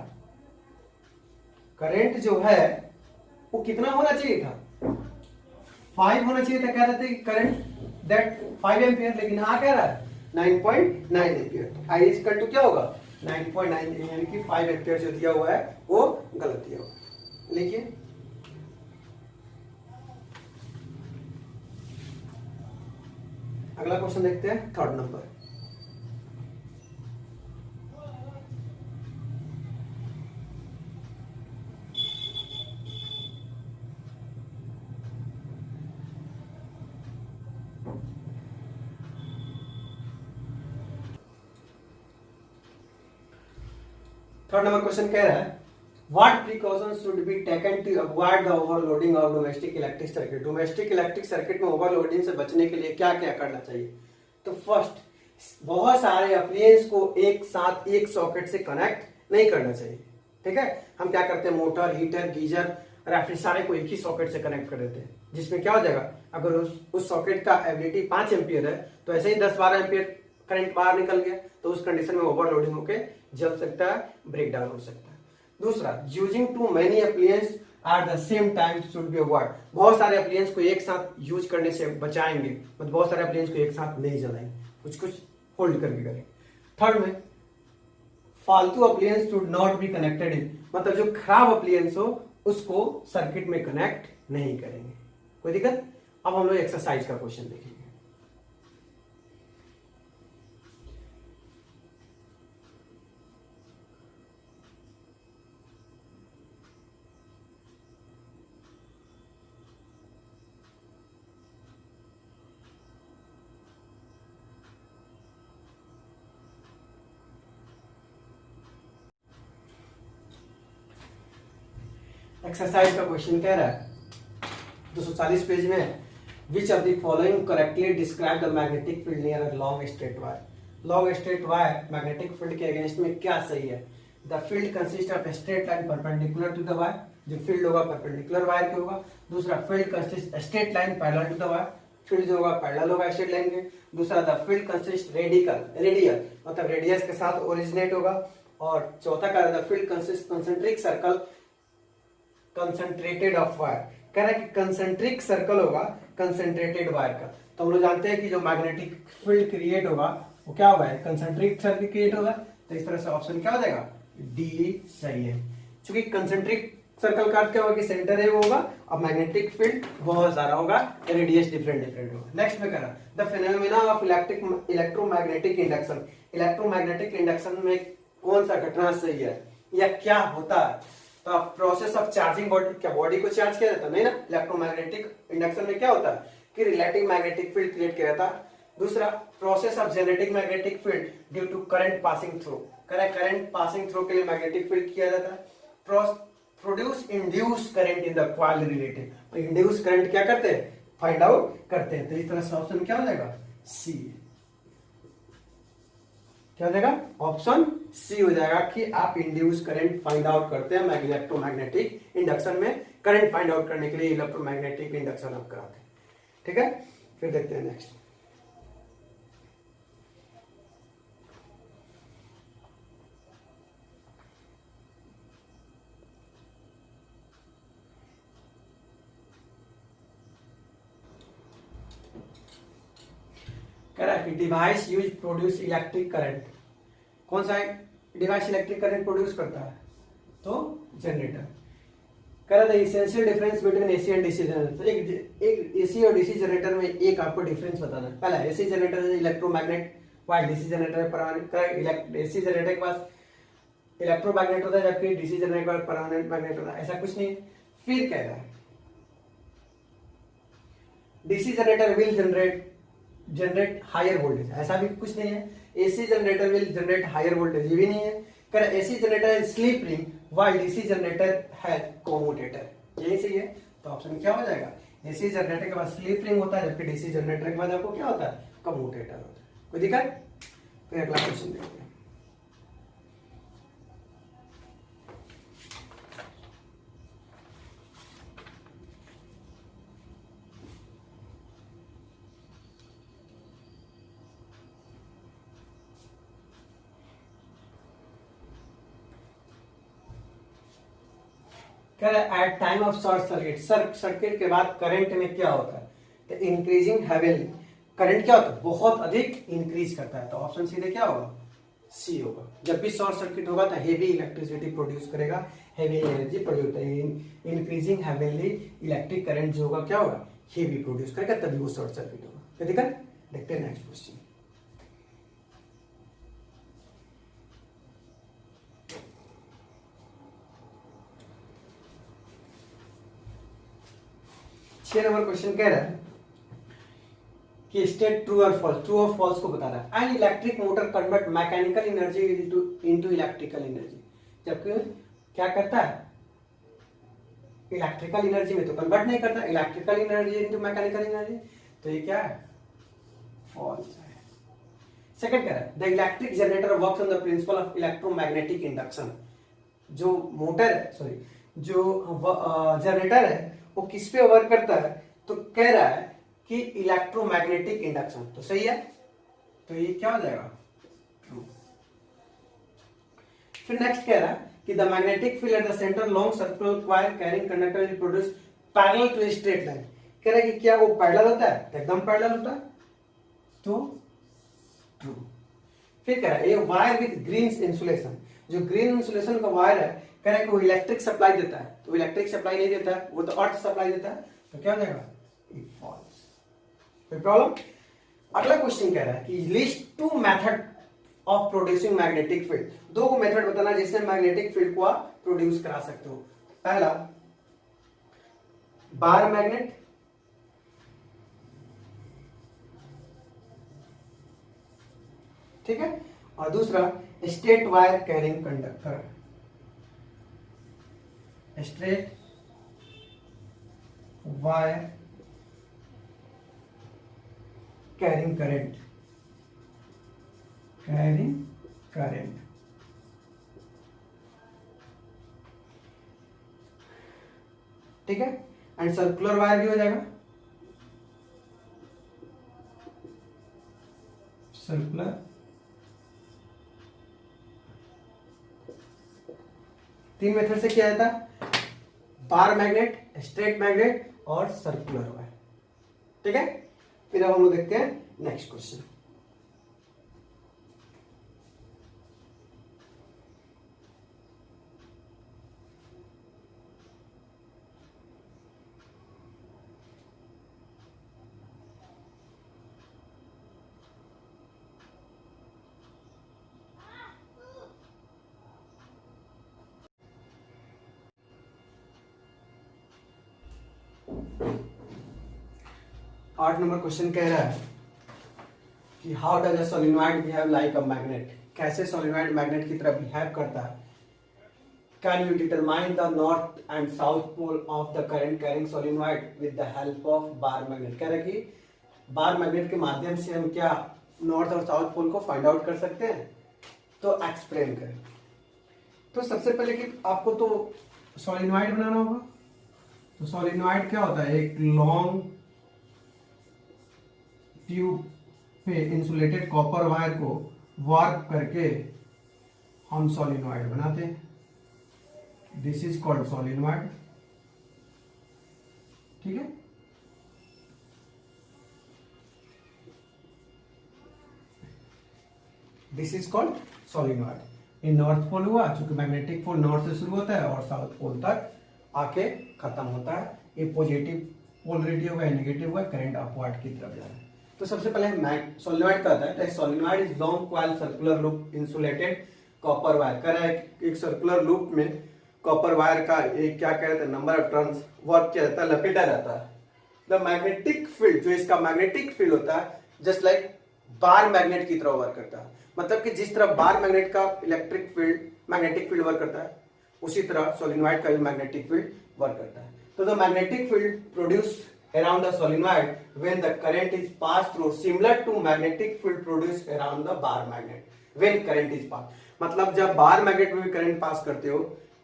करंट जो है वो कितना होना चाहिए था, 5 होना चाहिए था, कह रहे थे करंट दैट 5 एम्पियर, लेकिन आ कह रहा है 9.9 ampere. I is equal to क्या होगा 9.9, यानी कि 5 एम्पियर जो दिया हुआ है वो गलत दिया हुआ। लिखिए अगला क्वेश्चन देखते हैं, third number. Third number question कह रहा है what precautions should be taken to avoid the overloading of domestic electric circuit. Domestic electric circuit में ओवरलोडिंग से बचने के लिए क्या क्या करना चाहिए। तो फर्स्ट, बहुत सारे अप्लायंस को एक साथ एक सॉकेट से कनेक्ट नहीं करना चाहिए। ठीक है, हम क्या करते हैं, मोटर, हीटर, गीजर, रेफ्रिजरेटर सारे को एक ही सॉकेट से कनेक्ट कर देते हैं, जिसमें क्या हो जाएगा, अगर उस सॉकेट का एबिलिटी 5 एम्पियर है तो ऐसे ही 10-12 एम्पियर करंट बाहर निकल गया, तो उस कंडीशन में ओवरलोडिंग होके जल सकता है, ब्रेक डाउन हो सकता है। दूसरा, using too many appliance at the same time should be avoid. बहुत सारे अप्लायंस को एक साथ यूज करने से बचाएंगे, मतलब बहुत सारे अप्लायंस को एक साथ नहीं जलाएंगे, कुछ कुछ होल्ड करके करें। थर्ड में, फालतू appliance should not be connected in, मतलब जो खराब अप्लायंस हो उसको सर्किट में कनेक्ट नहीं करेंगे। कोई दिक्कत। अब हम लोग एक्सरसाइज का क्वेश्चन देखेंगे। एक्सरसाइज का क्वेश्चन कह रहा है 240 पेज में, which of the following correctly describe the magnetic field near a long straight wire. Long straight wire magnetic field के अगेंस्ट में क्या सही है। The field consist of straight line perpendicular to the wire, जो field होगा perpendicular wire के होगा। दूसरा, field consist straight line parallel to the wire, field जो होगा पैरेलल होगा स्ट्रेट लाइन के। दूसरा, द फील्ड कंसिस्ट रेडियल, मतलब रेडियस के साथ ओरिजिनेट होगा। और चौथा का, the field consist concentric circle concentrated of wire, कह रहा है कि कंसेंट्रिक सर्कल होगा कंसंट्रेटेड वायर का। तो हम लोग जानते हैं कि जो मैग्नेटिक फील्ड क्रिएट होगा वो क्या होगा, कंसंट्रिक सर्कल क्रिएट होगा। तो इस तरह से ऑप्शन क्या हो जाएगा, डी सही है। क्योंकि कंसंट्रिक सर्कल का अर्थ क्या होगा कि सेंटर है वो होगा, और मैग्नेटिक फील्ड बहुत सारा होगा, रेडियस डिफरेंट होगा। नेक्स्ट में कह रहा the phenomena of electromagnetic induction. Electromagnetic induction में कौन सा घटना सही है या क्या होता है। तो प्रोसेस ऑफ चार्जिंग बॉडी, क्या बॉडी को चार्ज किया जाता है, नहीं ना। इलेक्ट्रोमैग्नेटिक इंडक्शन में क्या होता है कि रिलेटिव मैग्नेटिक फील्ड क्रिएट किया जाता है। दूसरा, process of generating magnetic field due to current passing through, current passing through के लिए मैग्नेटिक फील्ड किया जाता है। Produce induce current in the coil relative, induce current क्या करते हैं, फाइंड आउट करते हैं। तो इस तरह से ऑप्शन क्या हो जाएगा, सी। क्या हो जाएगा, ऑप्शन सी हो जाएगा कि आप इंड्यूस करंट फाइंड आउट करते हैं इलेक्ट्रोमैग्नेटिक इंडक्शन में। करंट फाइंड आउट करने के लिए इलेक्ट्रोमैग्नेटिक इंडक्शन आप कराते हैं। ठीक है, फिर देखते हैं नेक्स्ट। कह रहा है कि device use produce electric current. कौन सा डिवाइस इलेक्ट्रिक करंट प्रोड्यूस करता है? तो जनरेटर। कह रहा था essential difference between AC and DC generator. एक एसी और डीसी जनरेटर में एक आपको डिफरेंस बताना है। पहला AC generator electromagnet, while DC generator AC generator के पास इलेक्ट्रोमैग्नेट होता है, जबकि डीसी जनरेटर के पास परमानेंट मैग्नेट होता है। ऐसा कुछ नहीं है। फिर कह रहा है DC generator will generate higher voltage, ऐसा भी कुछ नहीं है। AC generator will generate higher voltage, ये भी नहीं है। कर AC generator is slip ring while DC generator has commutator, यही सही है। तो ऑप्शन क्या हो जाएगा? एसी जनरेटर के पास स्लीप रिंग होता है, जबकि डीसी जनरेटर के बाद आपको क्या होता है? कम्यूटेटर होता है। कोई दिक्कत? फिर अगला क्वेश्चन देखते हैं। At time of short circuit, circuit के बाद करंट में क्या होता है? तो इंक्रीजिंग हेविली, करंट क्या होता है? बहुत अधिक इंक्रीज करता है। तो ऑप्शन सीधे क्या होगा? सी होगा। जब भी शॉर्ट सर्किट होगा तो हेवी इलेक्ट्रिसिटी प्रोड्यूस करेगा, हेवी एनर्जी प्रोड्यूस करेगा। इंक्रीजिंग हेविली इलेक्ट्रिक करंट जो होगा क्या होगा? हेवी प्रोड्यूस करेगा, तभी वो शॉर्ट सर्किट होगा। तो देखते हैं नेक्स्ट क्वेश्चन। छह नंबर क्वेश्चन कह रहा है कि स्टेट ट्रू और फॉल्स, ट्रू और फॉल्स को बता रहा है। An electric motor convert mechanical energy into electrical energy. जबकि क्या करता है? इलेक्ट्रिकल एनर्जी में तो कन्वर्ट नहीं करता, electrical energy into mechanical energy. तो ये क्या है? फॉल्स है। सेकंड कह रहा है the electric generator works on the principle of electromagnetic induction. जो मोटर है, सॉरी जो जनरेटर है वो किस पे वर्क करता है? तो कह रहा है कि इलेक्ट्रोमैग्नेटिक इंडक्शन। तो सही है। तो ये क्या हो जाएगा? ट्रू। फिर नेक्स्ट कह रहा है कि the magnetic field at the centre long circular coil carrying conductor will produce parallel to straight line. कह रहा है कि क्या वो पैरेलल होता है? तो एकदम पैरेलल होता है। तो ट्रू। फिर कह रहा है ये वायर विद ग्रीन इंसुलेशन, जो ग्रीन इंसुलेशन का वायर है, कह रहा है कि वो इलेक्ट्रिक सप्लाई देता है। तो इलेक्ट्रिक सप्लाई नहीं देता है, वो तो अर्थ सप्लाई देता है। तो क्या हो जाएगा? फॉल्स। कोई प्रॉब्लम? अगला क्वेश्चन कह रहा है कि list two method of producing magnetic field. दो मेथड बताना जिससे मैग्नेटिक फील्ड को आप प्रोड्यूस करा सकते हो। पहला बार मैग्नेट, ठीक है, और दूसरा straight wire carrying conductor, straight wire carrying current, ठीक है, एंड सर्कुलर वायर भी हो जाएगा, सर्कुलर। तीन मेथड से किया जाता है, बार मैग्नेट, स्ट्रेट मैग्नेट और सर्कुलर वायर। ठीक है, फिर अब हम लोग देखते हैं नेक्स्ट क्वेश्चन। आठ नंबर क्वेश्चन कह रहा है कि how does a solenoid behave like a magnet. कैसे सोलेनॉइड मैग्नेट की तरह बिहेव करता है। Can you determine the north and south pole of the current carrying solenoid with the help of bar magnet. कह रहा है कि बार मैग्नेट के माध्यम से हम क्या नॉर्थ और साउथ पोल को फाइंड आउट कर सकते हैं। तो एक्सप्लेन करें। तो सबसे पहले कि आपको तो सोलेनॉइड बनाना होगा। तो सोलेनॉइड क्या होता है? एक लॉन्ग ट्यूब पे इंसुलेटेड कॉपर वायर को वार्प करके हम सोलेनॉइड बनाते हैं। This is called solenoid. ठीक है, दिस इज कॉल्ड सोलिनॉइड। ये नॉर्थ पोल हुआ, चूंकि मैग्नेटिक पोल नॉर्थ से शुरू होता है और साउथ पोल तक आके खत्म होता है। ये पॉजिटिव पोलरिटी होगा, नेगेटिव होगा, करंट अपवर्ड की तरफ जा रहा है। तो सबसे पहले सोलिनॉइड का होता है, solenoid is long coil circular loop insulated copper wire. कह रहा है एक सर्कुलर लूप में कॉपर वायर का एक क्या कहते हैं नंबर ऑफ टर्न्स वर्क किया जाता है, लपेटा जाता है। द मैग्नेटिक फील्ड, जो इसका मैग्नेटिक फील्ड होता है, जस्ट लाइक बार मैग्नेट की तरह वर्क करता है। मतलब कि जिस तरह बार मैग्नेट का electric field magnetic field work करता है, उसी तरह सोलिनॉइड का भी मैग्नेटिक फील्ड वर्क करता है। तो the magnetic field produce around the solenoid when the current is passed through, similar to magnetic field produced around the bar magnet when current is passed। मतलब जब बार मैग्नेट में भी current pass करते हो,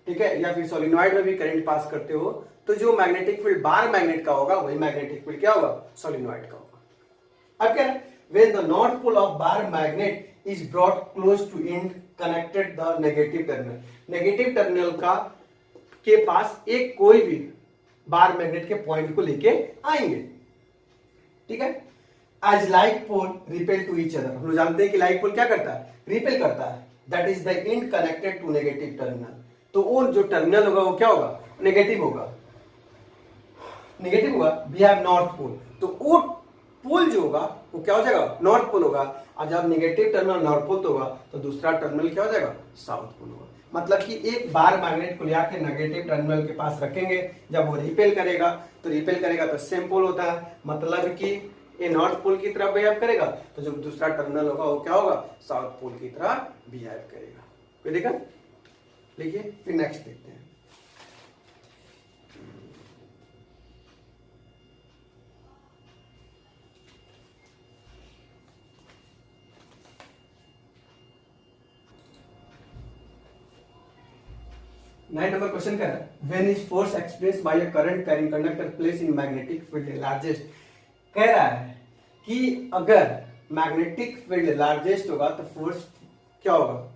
ठीक है, या फिर सोलिनॉइड में भी करंट पास करते हो, तो जो मैग्नेटिक फील्ड बार मैग्नेट का होगा वही मैग्नेटिक फील्ड क्या होगा, सोलिनॉइड का होगा। अब क्या है, when the north pole of bar magnet is brought close to end connected the negative terminal, negative terminal का के पास एक कोई भी बार मैग्नेट के पॉइंट को लेके आएंगे, ठीक है। As like pole repel to each other, हम लोग जानते हैं कि लाइक पोल क्या करता है, रिपेल करता है। That is the end connected to negative terminal. तो वो जो टर्मिनल होगा वो क्या होगा, नेगेटिव होगा, नेगेटिव होगा। वी हैव नॉर्थ पोल, तो वो पोल जो होगा वो क्या हो जाएगा, नॉर्थ पोल होगा। और जब नेगेटिव टर्मिनल नॉर्थ पोल होगा तो दूसरा टर्मिनल क्या हो जाएगा, साउथ पोल होगा। मतलब कि एक बार मैग्नेट को ले आके नेगेटिव टर्मिनल के पास रखेंगे, जब वो रिपेल करेगा तो सेम पोल होता है, मतलब कि ये नॉर्थ पोल की तरफ बिहेव करेगा, तो जो दूसरा टर्मिनल होगा वो क्या होगा, साउथ पोल की तरह बिहेव करेगा। कोई दिक्कत? लिखिए, फिर नेक्स्ट देखते हैं। नाइन नंबर क्वेश्चन क्या है, when is force expressed by a current carrying conductor place in magnetic field largest. कह रहा है कि अगर मैग्नेटिक फील्ड लार्जेस्ट होगा तो फोर्स क्या होगा,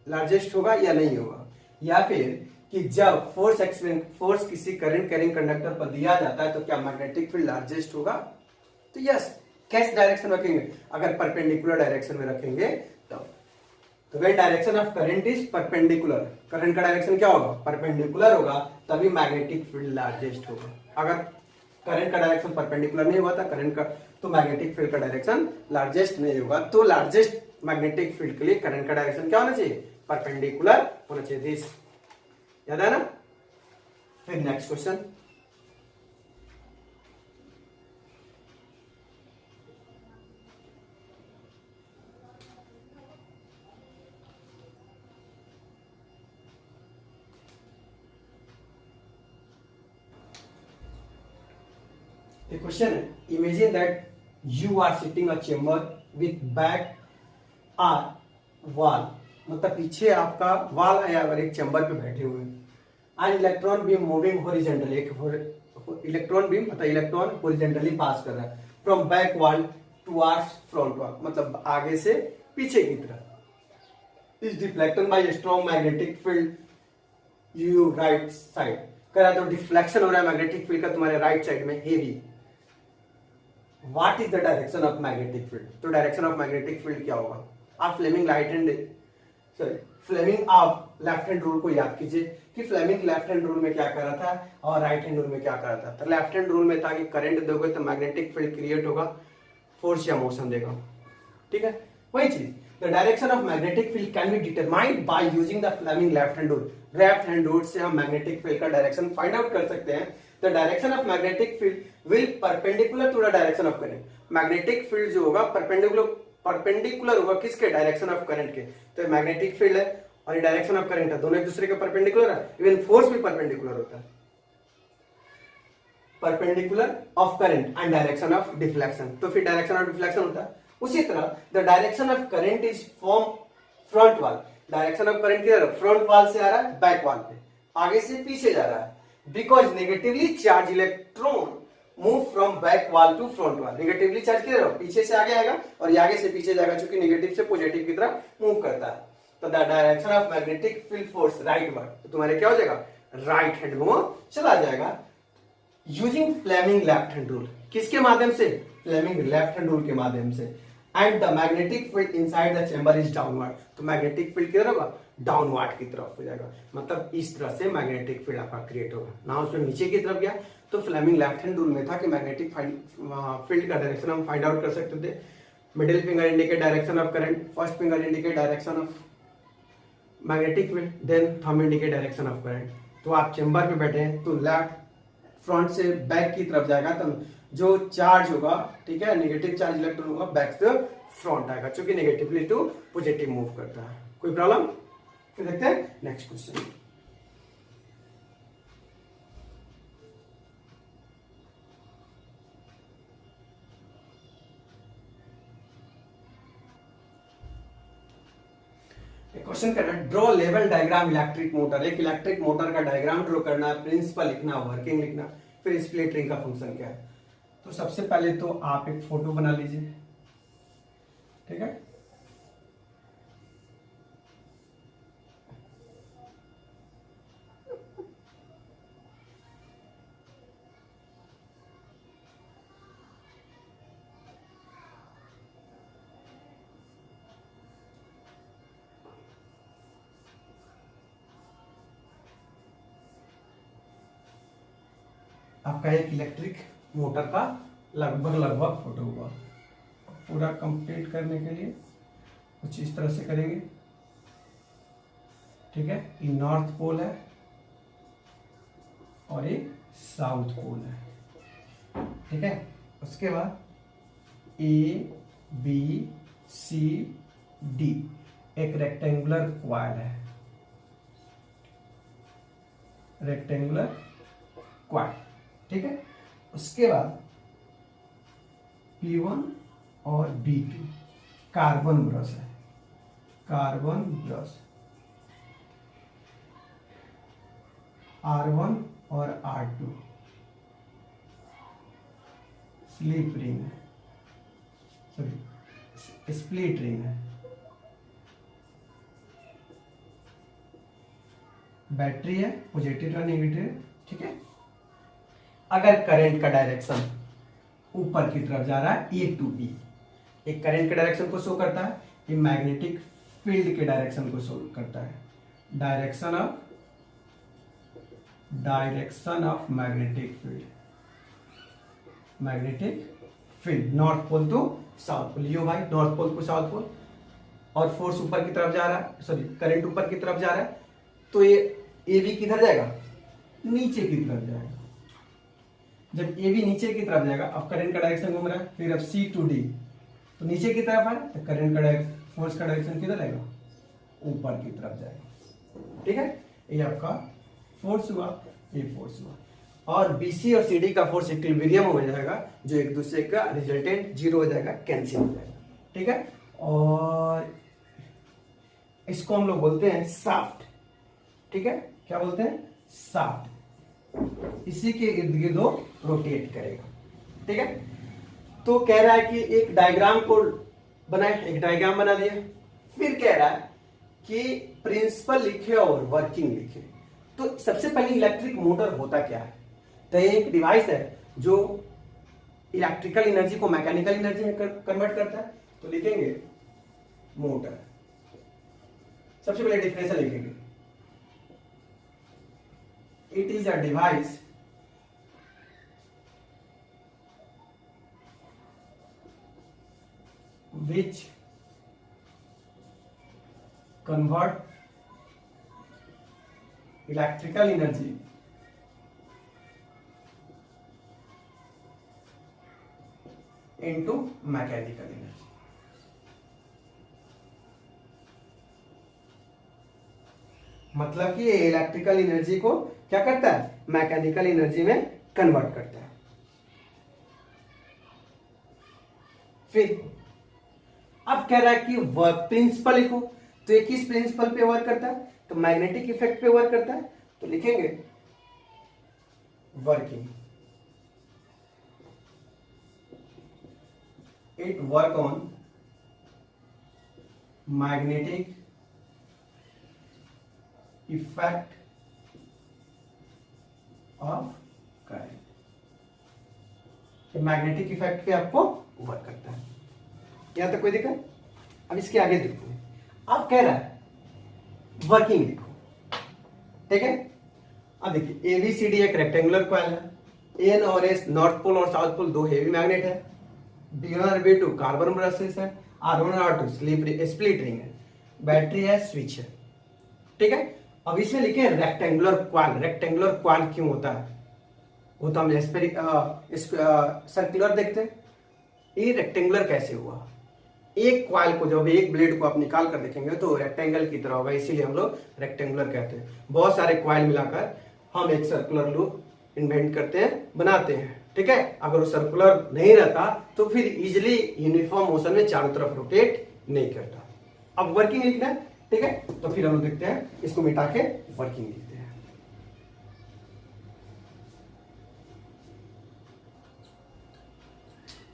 लार्जेस्ट होगा या नहीं होगा, या फिर कि जब फोर्स किसी करंट कैरिंग कंडक्टर पर दिया जाता है तो क्या मैग्नेटिक फील्ड लार्जेस्ट होगा। तो यस, किस डायरेक्शन में रखेंगे, अगर परपेंडिकुलर डायरेक्शन में रखेंगे तब। तो when direction of current is perpendicular, current का डायरेक्शन क्या होगा, परपेंडिकुलर होगा, तभी मैग्नेटिक फील्ड लार्जेस्ट होगा। अगर करंट का डायरेक्शन परपेंडिकुलर नहीं हुआ था करंट का, तो मैग्नेटिक फील्ड का डायरेक्शन लार्जेस्ट नहीं होगा। तो लार्जेस्ट मैग्नेटिक फील्ड के लिए करंट का डायरेक्शन क्या होना चाहिए, परपेंडिकुलर होना चाहिए। दिस याद है ना। फिर नेक्स्ट क्वेश्चन, क्वेश्चन है, imagine that you are sitting a chamber with back are wall, मतलब पीछे आपका वॉल है, अगर एक चेंबर पे बैठे हुए हैं। And electron beam moving horizontally, electron beam मतलब इलेक्ट्रॉन हॉरिजॉन्टली पास कर रहा है from back wall towards front wall, मतलब आगे से पीछे की तरफ। Is deflected by strong magnetic field you right side, कह रहा है तो डिफ्लेक्शन हो रहा है मैग्नेटिक फील्ड का तुम्हारे राइट साइड में heavy. What is the direction of magnetic field, तो डायरेक्शन ऑफ मैग्नेटिक फील्ड क्या होगा। आप फ्लेमिंग फ्लेमिंग आप लेफ्ट हैंड रूल को याद कीजिए कि फ्लेमिंग लेफ्ट हैंड रूल में क्या कर रहा था और राइट हैंड रूल में क्या कर रहा था। तो लेफ्ट हैंड रूल में था कि करंट दोगे तो मैग्नेटिक फील्ड क्रिएट होगा, फोर्स या मोशन देगा, ठीक है। वही चीज, the direction of magnetic field can be determined by using the Fleming left hand rule. Left hand rule से हम मैग्नेटिक फील्ड का डायरेक्शन फाइंड आउट कर सकते हैं। The direction of magnetic field will perpendicular to the direction of current, magnetic field जो होगा perpendicular होगा किसके, डायरेक्शन ऑफ करंट के। तो मैग्नेटिक फील्ड है और ये डायरेक्शन ऑफ करंट है, दोनों एक दूसरे के परपेंडिकुलर है। इवन फोर्स भी परपेंडिकुलर होता है, perpendicular of current and direction of deflection, तो फिर डायरेक्शन ऑफ डिफ्लेक्शन होता है। उसी तरह the direction of current is from front wall, direction of current किधर, फ्रंट वॉल से आ रहा है बैक वॉल पे, आगे से पीछे जा रहा है। Because negatively charge electron move from back wall to front wall, negatively charge किधर, पीछे से आगे आएगा और ये आगे से पीछे जाएगा, क्योंकि नेगेटिव से पॉजिटिव की तरफ मूव करता है। तो the direction of magnetic field force right word, तो तुम्हारे क्या हो जाएगा, राइट हैंड में चला जाएगा। Using Fleming left hand rule, किसके माध्यम से, फ्लेमिंग लेफ्ट हैंड रूल के माध्यम से। And the magnetic field inside the chamber is downward. तो मैग्नेटिक फील्ड किधर होगा, डाउनवर्ड की तरफ हो जाएगा, मतलब इस तरह से मैग्नेटिक फील्ड आपका क्रिएट होगा ना। उसमें नीचे की तरफ गया तो फ्लेमिंग लेफ्ट हैंड रूल में था कि मैग्नेटिक फील्ड का डायरेक्शन हम फाइंड आउट कर सकते थे। Middle finger indicate direction of current, first finger indicate direction of magnetic field, then thumb indicate direction of current. तो आप चेंबर में बैठे हैं तो लेफ्ट फ्रंट से बैक की तरफ जाएगा, तो जो चार्ज होगा, ठीक है, नेगेटिव चार्ज इलेक्ट्रॉन होगा बैक से फ्रंट आएगा, क्योंकि नेगेटिवली टू पॉजिटिव मूव करता है। कोई प्रॉब्लम? फिर देखते हैं नेक्स्ट क्वेश्चन। क्वेश्चन कर रहा है draw level diagram electric motor. एक इलेक्ट्रिक मोटर का डायग्राम ड्रॉ करना है, प्रिंसिपल लिखना, वर्किंग लिखना, फिर स्प्लिट रिंग का फंक्शन क्या है। तो सबसे पहले तो आप एक फोटो बना लीजिए, ठीक है। आपका एक इलेक्ट्रिक मोटर का लगभग फोटो हुआ। पूरा कंप्लीट करने के लिए कुछ इस तरह से करेंगे, ठीक है। ये नॉर्थ पोल है और ये साउथ पोल है, ठीक है। उसके बाद ए बी सी डी एक रेक्टेंगुलर क्वाइल है, रेक्टेंगुलर क्वाइल, ठीक है। उसके बाद P1 और B2 कार्बन ब्रश है, कार्बन ब्रश, R1 और R2 स्लिप रिंग है, सॉरी स्प्लिट रिंग है। बैटरी है, पॉजिटिव और नेगेटिव, ठीक है। अगर करंट का डायरेक्शन ऊपर की तरफ जा रहा है ए टू बी, एक करंट के डायरेक्शन को शो करता है, ये मैग्नेटिक फील्ड के डायरेक्शन को शो करता है। Direction of magnetic field, magnetic field north pole to south pole. यो भाई north pole to south pole, और फोर्स ऊपर की तरफ जा रहा है, सॉरी करंट ऊपर की तरफ जा रहा है, तो ये ए बी किधर जाएगा, नीचे की तरफ जाएगा। जब ए बी नीचे की तरफ जाएगा, अब करंट का डायरेक्शन घूम रहा है, फिर अब सी टू डी तो नीचे की तरफ है, तो करंट का डायरेक्शन, फोर्स का डायरेक्शन किधर आएगा, ऊपर की तरफ जाएगा, ठीक है। ये आपका फोर्स हुआ, ये फोर्स हुआ, और बीसी और सीडी का फोर्स इक्विलिब्रियम हो जाएगा, जो एक दूसरे का रिजल्टेंट जीरो हो जाएगा, कैंसिल हो जाएगा, ठीक है। और इसको हम लोग बोलते हैं शाफ्ट, ठीक है। क्या बोलते हैं, शाफ्ट। इसी के इर्द गिर्द वो रोटेट करेगा, ठीक है। तो कह रहा है कि एक डायग्राम को बनाए, एक डायग्राम बना दिया, फिर कह रहा है कि प्रिंसिपल लिखे और वर्किंग लिखे। तो सबसे पहले इलेक्ट्रिक मोटर होता क्या है, तो ये एक डिवाइस है जो इलेक्ट्रिकल एनर्जी को मैकेनिकल एनर्जी में कन्वर्ट करता है। तो लिखेंगे मोटर, सबसे पहले डिफिनेशन लिखेंगे, it is a device which convert electrical energy into mechanical energy। मतलब कि ये इलेक्ट्रिकल एनर्जी को क्या करता है, मैकेनिकल एनर्जी में कन्वर्ट करता है। फिर अब कह रहा है कि वर्क प्रिंसिपल लिखो, तो ये किस प्रिंसिपल पे वर्क करता है, तो मैग्नेटिक इफेक्ट पे वर्क करता है। तो लिखेंगे working, it work on magnetic effect of current. Magnetic effect पे आपको वर्क करता है, यहां तक कोई दिक्कत? अब इसके आगे देखते हैं। अब कह रहा है वर्किंग लिखो, ठीक है। अब देखिए एबीसीडी एक रेक्टेंगुलर कॉइल है, एन और एस नॉर्थ पोल और साउथ पोल दो हेवी मैग्नेट है, B1 और B2 कार्बन ब्रशेस है, R1 और R2 स्प्लिट रिंग है, बैटरी है, स्विच है, ठीक है। अब इसमें लिखे रेक्टेंगुलर क्वाल। रेक्टेंगुलर क्वाल क्यों होता है वो तो हम सर्कुलर देखते हैं। ये रेक्टेंगुलर कैसे हुआ? एक क्वाइल को जब एक ब्लेड को आप निकाल कर देखेंगे तो रेक्टेंगल की तरह होगा, इसीलिए हम लोग रेक्टेंगुलर कहते हैं। बहुत सारे क्वाइल मिलाकर हम एक सर्कुलर लूप इन्वेंट करते हैं, बनाते हैं, ठीक है। अगर वो सर्कुलर नहीं रहता तो फिर इजिली यूनिफॉर्म मोशन में चारों तरफ रोटेट नहीं करता। अब वर्किंग लिखना है, ठीक है। तो फिर हम लोग देखते हैं, इसको मिटा के वर्किंग लिखते हैं।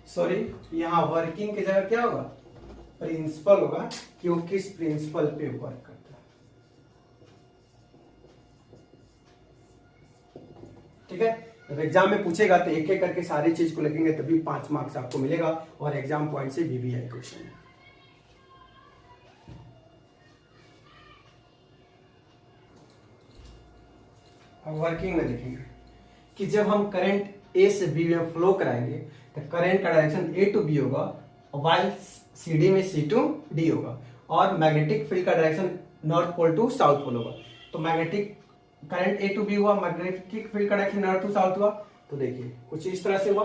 सॉरी, यहां वर्किंग की जगह क्या होगा? प्रिंसिपल होगा, क्योंकि किस प्रिंसिपल पे वर्क करता है, ठीक है। जब एग्जाम में पूछेगा तो एक एक करके सारी चीज को लिखेंगे तभी 5 मार्क्स आपको मिलेगा, और एग्जाम पॉइंट से VBI क्वेश्चन है। अब वर्किंग में देखेंगे कि जब हम करंट ए से बी में फ्लो कराएंगे तो करंट का डायरेक्शन ए टू बी होगा, वाइल CD में C टू D होगा, और मैग्नेटिक फील्ड का direction north pole to south pole होगा। तो magnetic current A to B हुआ, मैग्नेटिक फील्ड का डायरेक्शन नॉर्थ टू साउथ हुआ। तो देखिए कुछ इस तरह से हुआ,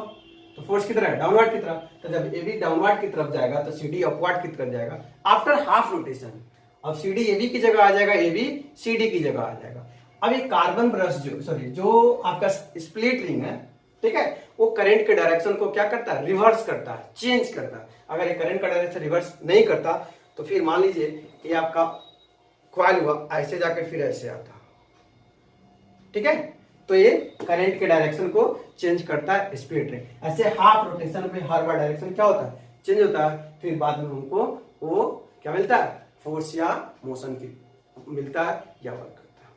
तो फोर्स की तरह डाउनवर्ड की तरफ। तो जब AB डाउनवर्ड की तरफ जाएगा तो CD अपवर्ड की तरफ जाएगा आफ्टर हाफ रोटेशन। अब CD AB की जगह आ जाएगा, AB CD की जगह आ जाएगा। अब ये कार्बन ब्रश जो आपका स्प्लिट रिंग है, ठीक है, वो करंट के डायरेक्शन को क्या करता है? रिवर्स करता है, चेंज करता है। अगर ये करंट का डायरेक्शन रिवर्स नहीं करता तो फिर मान लीजिए ये आपका कॉइल हुआ, ऐसे जाके फिर ऐसे आता, ठीक है। तो ये करंट के डायरेक्शन को चेंज करता है स्प्लिट रिंग। ऐसे हाफ रोटेशन में हर बार डायरेक्शन क्या होता है? चेंज होता है। फिर बाद में हमको वो क्या मिलता है? फोर्स या मोशन की मिलता है या वर्क करता है,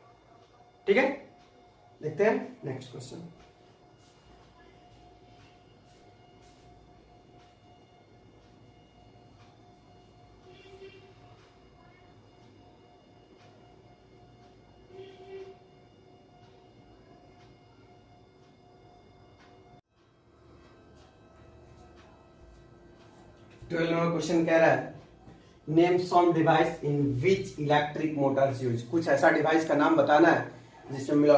ठीक है। देखते हैं next question. Twelve number question कह रहा है name some device in which electric motors use. कुछ ऐसा डिवाइस का नाम बताना है जिसमें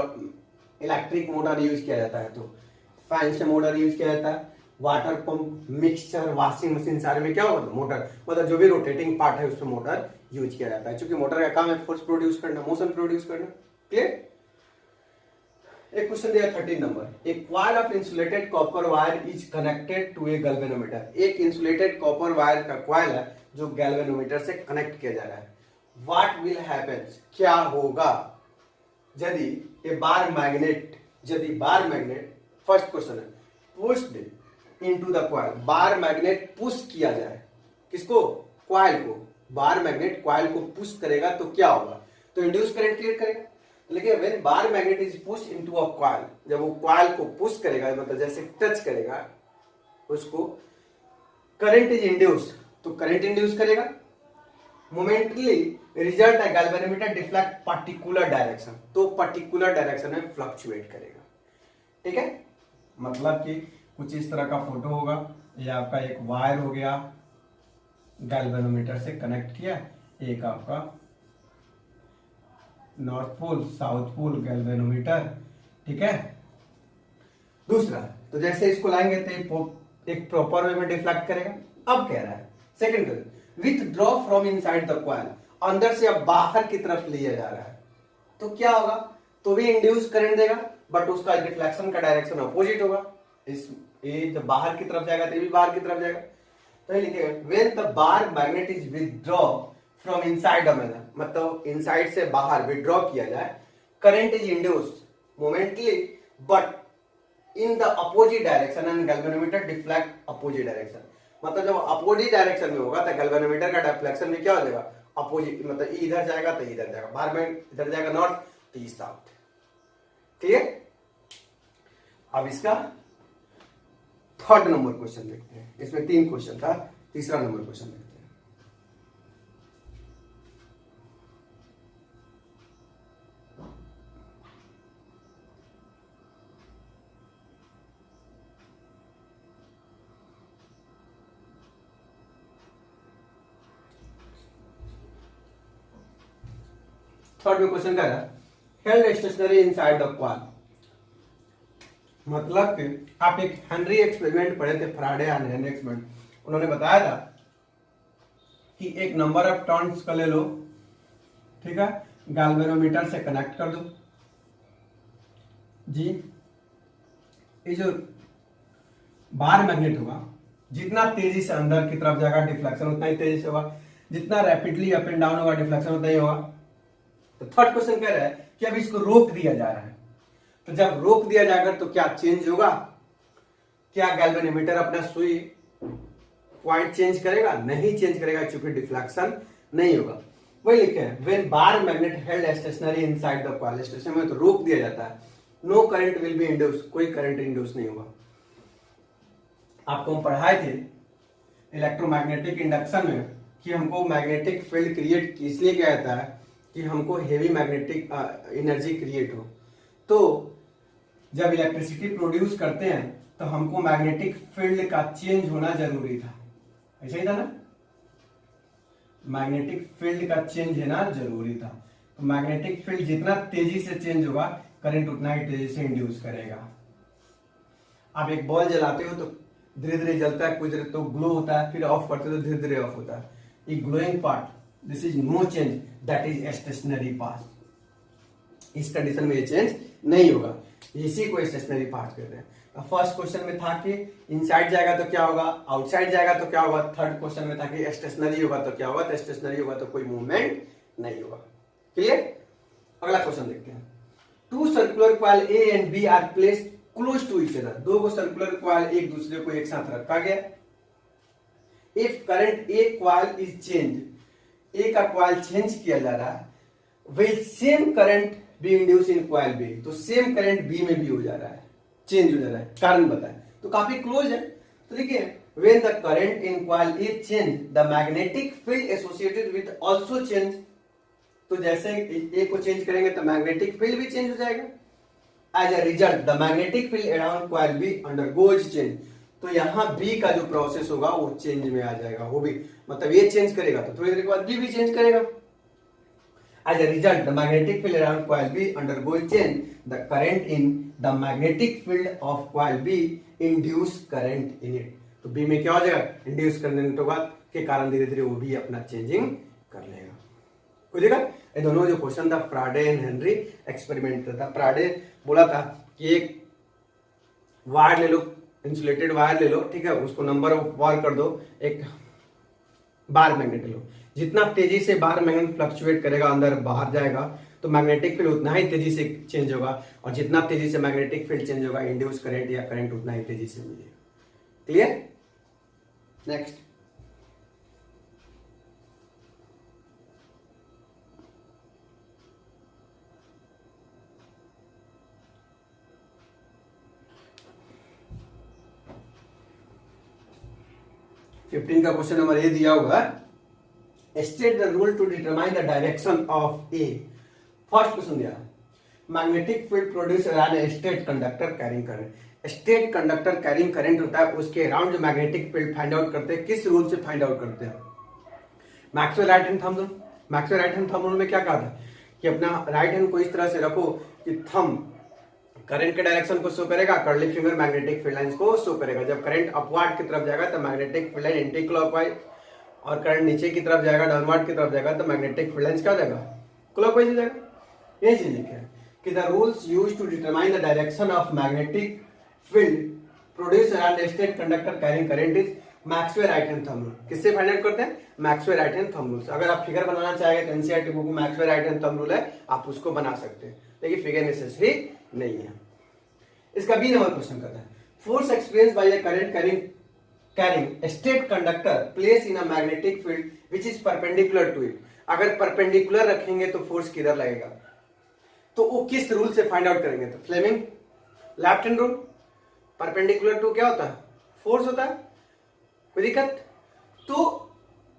इलेक्ट्रिक मोटर यूज किया जाता है। तो फैन से मोटर यूज किया जाता है, water pump, mixture, washing machine, सारे में क्या होगा? मोटर, मतलब जो भी रोटेटिंग पार्ट है उसमें मोटर यूज किया जाता है। क्योंकि मोटर का काम है फोर्स प्रोड्यूस करना, मोशन प्रोड्यूस करना। क्लियर? एक क्वेश्चन दिया 13 नंबर। एक coil of insulated copper wire is connected to a galvanometer. एक इंसुलेटेड कॉपर वायर का कॉइल है जो गैल्वेनोमीटर से कनेक्ट किया जा रहा है। What will happen? क्या होगा यदि ये बार मैग्नेट फर्स्ट क्वेश्चन है, pushed into the coil. Bar magnet push किया जाए, किसको? कॉइल को। बार मैग्नेट कॉइल को पुश करेगा तो क्या होगा? तो इंड्यूस करंट क्रिएट करेगा। लेकिन when bar magnet is push into a coil, जब वो कॉइल को पुश करेगा, मतलब जैसे टच करेगा उसको, करंट इज इंड्यूस, तो करंट इंड्यूस करेगा। मोमेंटली रिजल्ट है गैल्वेनोमीटर डिफ्लेक्ट पर्टिकुलर डायरेक्शन, तो पर्टिकुलर डायरेक्शन में फ्लक्चुएट करेगा, ठीक है। मतलब कि कुछ इस तरह का फोटो होगा, ये आपका एक वायर हो गया, गैल्वेनोमीटर से कनेक्ट किया, एक आपका north pole south pole galvanometer, ठीक है। दूसरा, तो जैसे इसको लाएंगे तो एक प्रॉपर वे में डिफ्लेक्ट करेगा। अब कह रहा है second question, with draw from inside the coil, अंदर से अब बाहर की तरफ लिया जा रहा है तो क्या होगा? तो भी इंड्यूस करंट देगा, बट उसका डिफ्लेक्शन का डायरेक्शन अपोजिट होगा। इस ये जब बाहर की तरफ जाएगा तो ये भी बाहर की तरफ जाएगा। तो ये लिखेगा when the bar magnet is withdraw from inside the magnet, मतलब इनसाइड से बाहर विथड्रॉ किया जाए, current is induced momentarily but in the opposite direction and galvanometer deflect opposite direction. मतलब जब अपोजिट डायरेक्शन में होगा तो गैल्वेनोमीटर का डिफ्लेक्शन में क्या हो जाएगा? अपोजिट, मतलब इधर जाएगा तो इधर जाएगा, बार में इधर जाएगा नॉर्थ तो ईस्ट साउथ। क्लियर? अब इसका थर्ड नंबर क्वेश्चन देखते हैं। इसमें 3 क्वेश्चन था, तीसरा नंबर क्वेश्चन देखते हैं। थर्ड में क्वेश्चन क्या है, held stationary inside the coil. मतलब कि आप एक हेनरी एक्सपेरिमेंट पढ़े थे, फैराडे एंड हेनरी एक्सपेरिमेंट। उन्होंने बताया था कि एक नंबर ऑफ टर्न्स का ले लो, ठीक है, गैल्वेनोमीटर से कनेक्ट कर दो जी। ये जो बार मैग्नेट होगा, जितना तेजी से अंदर की तरफ जाएगा डिफ्लेक्शन उतना ही तेजी से होगा, जितना रैपिडली अप एंड डाउन होगा डिफ्लेक्शन उतना ही होगा। तो थर्ड क्वेश्चन कह रहा है कि अब इसको रोक दिया जा रहा है, तो जब रोक दिया जाएगा तो क्या चेंज होगा? क्या गैल्वेनोमीटर अपना सुई पॉइंट चेंज करेगा? नहीं चेंज करेगा, क्योंकि डिफ्लेक्शन नहीं होगा। वही लिखे हैं, when bar magnet held stationary inside the coil, station में तो रोक दिया जाता है, no current will be induce, कोई करंट इंड्यूस नहीं होगा। आपको हम पढ़ाए थे इलेक्ट्रोमैग्नेटिक इंडक्शन में कि हमको मैग्नेटिक फील्ड क्रिएट इसलिए किया जाता है कि हमको हेवी मैग्नेटिक एनर्जी क्रिएट हो। तो जब इलेक्ट्रिसिटी प्रोड्यूस करते हैं तो हमको मैग्नेटिक फील्ड का चेंज होना जरूरी था, ऐसा ही था ना? मैग्नेटिक फील्ड का चेंज होना जरूरी था। तो मैग्नेटिक फील्ड जितना तेजी से चेंज होगा, करंट उतना ही तेजी से इंड्यूस करेगा। आप एक बॉल जलाते हो तो धीरे धीरे जलता है, कुछ देर तो ग्लो होता है, फिर ऑफ करते हो तो धीरे धीरे ऑफ होता है। ये glowing part, this is no change, that is stationary part. इस कंडीशन में ये चेंज नहीं होगा, इसी को स्टेशनरी पार्ट कहते हैं। फर्स्ट क्वेश्चन में था कि इनसाइड जाएगा तो क्या होगा, आउटसाइड जाएगा तो क्या होगा। थर्ड क्वेश्चन में था कि स्टेशनरी होगा तो क्या होगा, तो स्टेशनरी होगा तो कोई मूवमेंट नहीं होगा। क्लियर? अगला क्वेश्चन देखते हैं। Two circular coil A and B are placed close to each other. दो सर्कुलर कॉइल एक दूसरे को एक साथ रखा गया। If current A coil is change, A का कॉइल चेंज किया जा रहा है, will same current be induce in coil B, तो सेम करंट बी में भी हो जा रहा है, चेंज हो जा रहा है। कारण बताएं, तो काफी क्लोज है। तो देखिए, when the current in coil A change, the magnetic field associated with also change. तो जैसे ए को चेंज करेंगे तो मैग्नेटिक फील्ड भी चेंज हो जाएगा। As a result the magnetic field around coil B undergoes change. तो यहां बी का जो प्रोसेस होगा वो चेंज में आ जाएगा। वो भी मतलब ये चेंज करेगा तो थोड़ी देर के बाद बी भी चेंज करेगा। As a result, the magnetic field around coil B undergoes change. The current in the magnetic field of coil B induce current in it. तो B में क्या हो जाएगा? इंड्यूस करने के कारण धीरे धीरे वो भी अपना चेंजिंग कर लेगा। कोई देखा? ये दोनों जो क्वेश्चन था फ्राडे एंड हेनरी एक्सपेरिमेंट था। फ्राडे बोला था कि एक वायर ले लो, इंसुलेटेड वायर ले लो, ठीक है, उसको नंबर ऑफ वायर कर दो, एक बार मैग्नेट लो, जितना तेजी से बार मैग्नेट फ्लक्चुएट करेगा अंदर बाहर जाएगा तो मैग्नेटिक फील्ड उतना ही तेजी से चेंज होगा, और जितना तेजी से मैग्नेटिक फील्ड चेंज होगा इंड्यूस करंट या करंट उतना ही तेजी से मिलेगा। क्लियर? नेक्स्ट, फिफ्टीन का क्वेश्चन नंबर ए दिया हुआ है, state the rule to determine the direction of A. First question दिया, magnetic field produce an state conductor carrying current. State conductor carrying current होता है, उसके अराउंड जो मैग्नेटिक फील्ड फाइंड आउट करते हैं, किस रूल से फाइंड आउट करते हैं? Maxwell right hand thumb rule. Maxwell right hand thumb rule में क्या कहा था कि अपना राइट हैंड को इस तरह से रखो कि थंब करंट के डायरेक्शन को शो करेगा, curly finger magnetic field lines को शो करेगा। जब करंट अपवर्ड की तरफ जाएगा तो magnetic field line anti clockwise, और करंट नीचे की तरफ जाएगा, डाउनवर्ड की तरफ जाएगा तो मैग्नेटिक फील्ड लाइंस क्या हो जाएगा? क्लॉकवाइज हो जाएगा। ये चीज लिखे है कि the rules used to determine the direction of magnetic field produce around straight conductor carrying current is Maxwell right hand thumb rule. किससे फाइंड आउट करते हैं? Maxwell right hand thumb rule. अगर आप फिगर बनाना चाहेंगे तो एनसीईआरटी बुक में Maxwell right hand thumb rule है, आप उसको बना सकते हैं, लेकिन फिगर नेसेसरी नहीं है। इसका बी नंबर क्वेश्चन करता है, force experience by a current carrying a state conductor placed in a magnetic field which is perpendicular to it। अगर परपेंडिकुलर रखेंगे तो फोर्स किधर लगेगा? तो वो किस रूल से फाइंड आउट करेंगे? तो Fleming left hand rule. Perpendicular to क्या होता है? फोर्स होता है। कोई दिक्कत?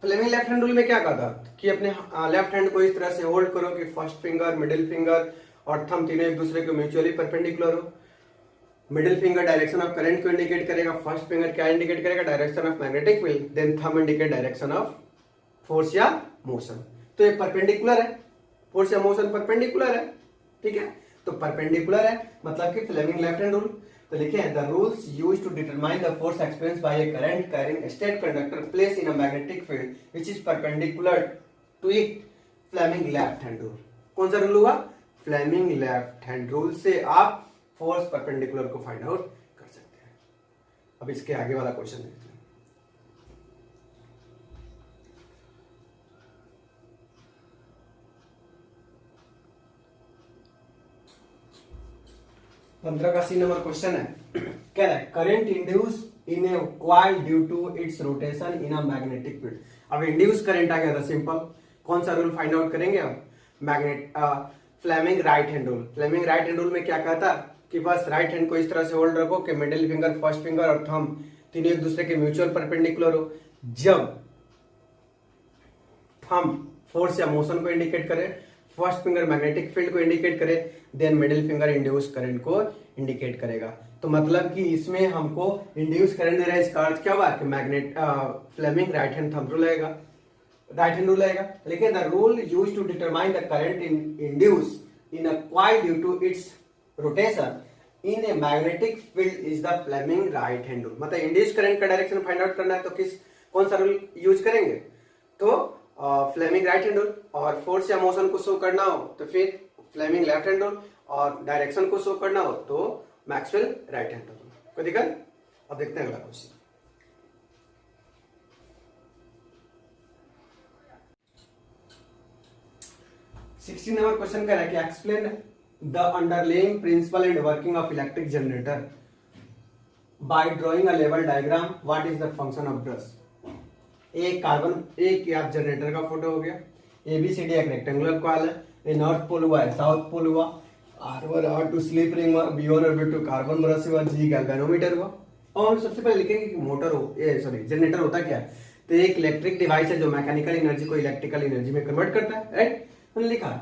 फ्लेमिंग लेफ्ट हैंड रूल में क्या कहा था कि अपने लेफ्ट हैंड को इस तरह से होल्ड करो कि फर्स्ट फिंगर, मिडिल फिंगर और थंब तीनों एक दूसरे के म्यूचुअली परपेंडिकुलर हो। Middle finger direction of current को इंडिकेट करेगा, फर्स्ट फिंगर क्या इंडिकेट करेगा, direction of magnetic field, then thumb indicate direction of force या मोशन। तो ये परपेंडिकुलर है, फोर्स या मोशन परपेंडिकुलर है, ठीक है। तो परपेंडिकुलर है मतलब कि फ्लेमिंग लेफ्ट हैंड रूल। तो लिखे the rules used to determine the force experienced by a current carrying straight conductor place in a magnetic field which is perpendicular to it, Fleming left hand rule. कौन सा rule हुआ, Fleming left hand rule से आप force perpendicular को find out कर सकते हैं। अब इसके आगे वाला क्वेश्चन देखते हैं। 15 का सी नंबर क्वेश्चन है, कह रहा है current induce in a coil due to its rotation in a magnetic field. अब इंड्यूस करंट आ गया था, सिंपल। कौन सा रूल फाइंड आउट करेंगे अब, magnet Fleming right hand rule. Fleming right hand rule में क्या कहता कि बस राइट हैंड को इस तरह से होल्ड रखो कि मिडिल फिंगर, फर्स्ट फिंगर और थंब तीनों एक दूसरे के म्यूचुअल परपेंडिकुलर हो। जब थंब फोर्स या मोशन को इंडिकेट करे, फर्स्ट फिंगर मैग्नेटिक फील्ड को इंडिकेट करे, then middle finger induce current को इंडिकेट करेगा। तो मतलब कि इसमें हमको इंड्यूस करंट दे रहा है, इसका अर्थ क्या हुआ कि magnet Fleming right hand thumb rule आएगा, राइट हैंड रूल आएगा। लेकिन the rule used to determine the current induce in a coil due to its rotation in a magnetic field is the Fleming right hand rule. मतलब induce current का direction find out करना है तो कौन सा rule use करेंगे, तो Fleming right hand rule. और फोर्स या मोशन को शो करना हो तो फिर फ्लेमिंग लेफ्ट हैंड रूल, और डायरेक्शन को शो करना हो तो मैक्सवेल राइट हैंड रूल। कोई दिक्कत? अब देखते हैं अगला क्वेश्चन। सिक्सटीन नंबर क्वेश्चन कह रहा है कि explain the underlying principle and working of electric generator by drawing a level diagram, what is the function of brush. एक कार्बन, एक आप जनरेटर का फोटो हो गया, एबीसीडी एक रेक्टेंगुलर कॉइल है, ये नॉर्थ पोल हुआ है, साउथ पोल हुआ, R1 R2 स्लिप रिंग हुआ, B1 और B2 कार्बन ब्रश हुआ, G गैल्वेनोमीटर हुआ। और सबसे पहले लिखेंगे कि मोटर हो, ये सॉरी जनरेटर होता क्या है, तो एक इलेक्ट्रिक डिवाइस है जो मैकेनिकल एनर्जी को इलेक्ट्रिकल एनर्जी में कन्वर्ट करता है, राइट। हमने लिखा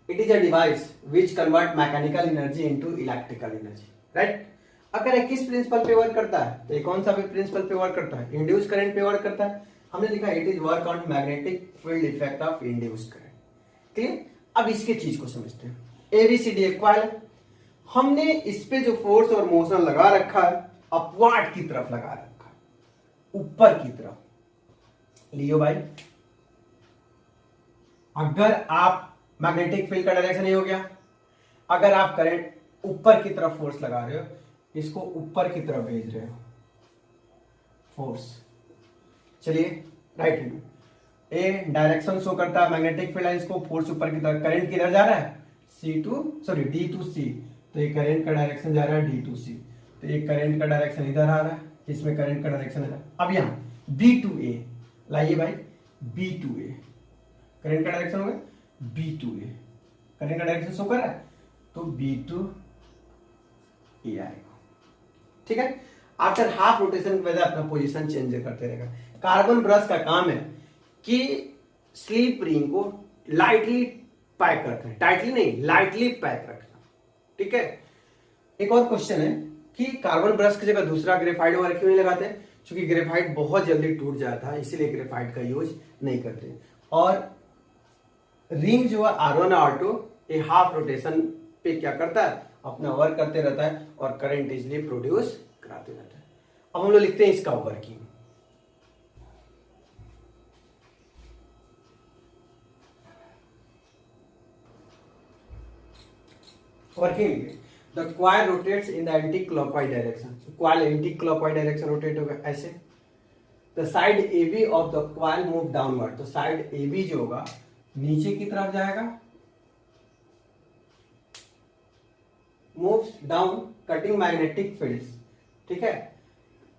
it is a device which convert mechanical energy into electrical energy, right. अगर ये किस प्रिंसिपल पे वर्क करता है, तो ये कौन सा भी प्रिंसिपल पे वर्क करता है, इंड्यूस करंट पे वर्क करता है। हमने लिखा it is work on magnetic field effect of induce current, ठीक। अब इसके चीज को समझते हैं। एबीसीडी एक कॉइल, हमने इस पे जो फोर्स और मोशन लगा रखा है अपवार्ड की तरफ लगा रखा है, ऊपर की तरफ। लियो भाई, अगर आप मैग्नेटिक फील्ड का डायरेक्शन ये हो गया, अगर आप करंट ऊपर की तरफ फोर्स लगा रहे हो, इसको ऊपर की तरफ भेज रहे हो फोर्स। चलिए राइट हैंड ए डायरेक्शन शो करता है मैग्नेटिक फील्ड है, इसको फोर्स ऊपर की तरफ, करंट किधर जा रहा है, डी टू सी, तो ये करंट का डायरेक्शन जा रहा है डी टू सी, तो ये करंट का डायरेक्शन इधर आ रहा है, इसमें करंट का डायरेक्शन है। अब यहाँ बी टू ए लाइए भाई, बी टू ए करंट का डायरेक्शन हो गया बी टू ए, करंट का डायरेक्शन शो कर रहा है तो बी टू ए आएगा, ठीक है। आफ्टर हाफ रोटेशन के वजह अपना पोजीशन चेंज करते रहेगा। कार्बन ब्रश का काम है कि स्लीप रिंग को लाइटली पैक रखना, टाइटली नहीं, लाइटली पैक रखना, ठीक है। एक और क्वेश्चन है कि कार्बन ब्रश की जगह दूसरा ग्रेफाइट वगैरह क्यों नहीं लगाते, क्योंकि ग्रेफाइट बहुत जल्दी टूट जाता है, इसीलिए ग्रेफाइट का यूज नहीं करते। और रिंग जो है R1 R2 ये हाफ रोटेशन पे क्या करता है, अपना वर्क करते रहता है और करंट इजिली प्रोड्यूस कराते रहता है। अब हम लोग लिखते हैं इसका working. Working the coil rotates in the anti clockwise direction, coil anti clockwise direction rotate होगा ऐसे। The side A B of the coil move downward, तो साइड ए बी जो होगा नीचे की तरफ जाएगा, moves down cutting magnetic fields, ठीक है।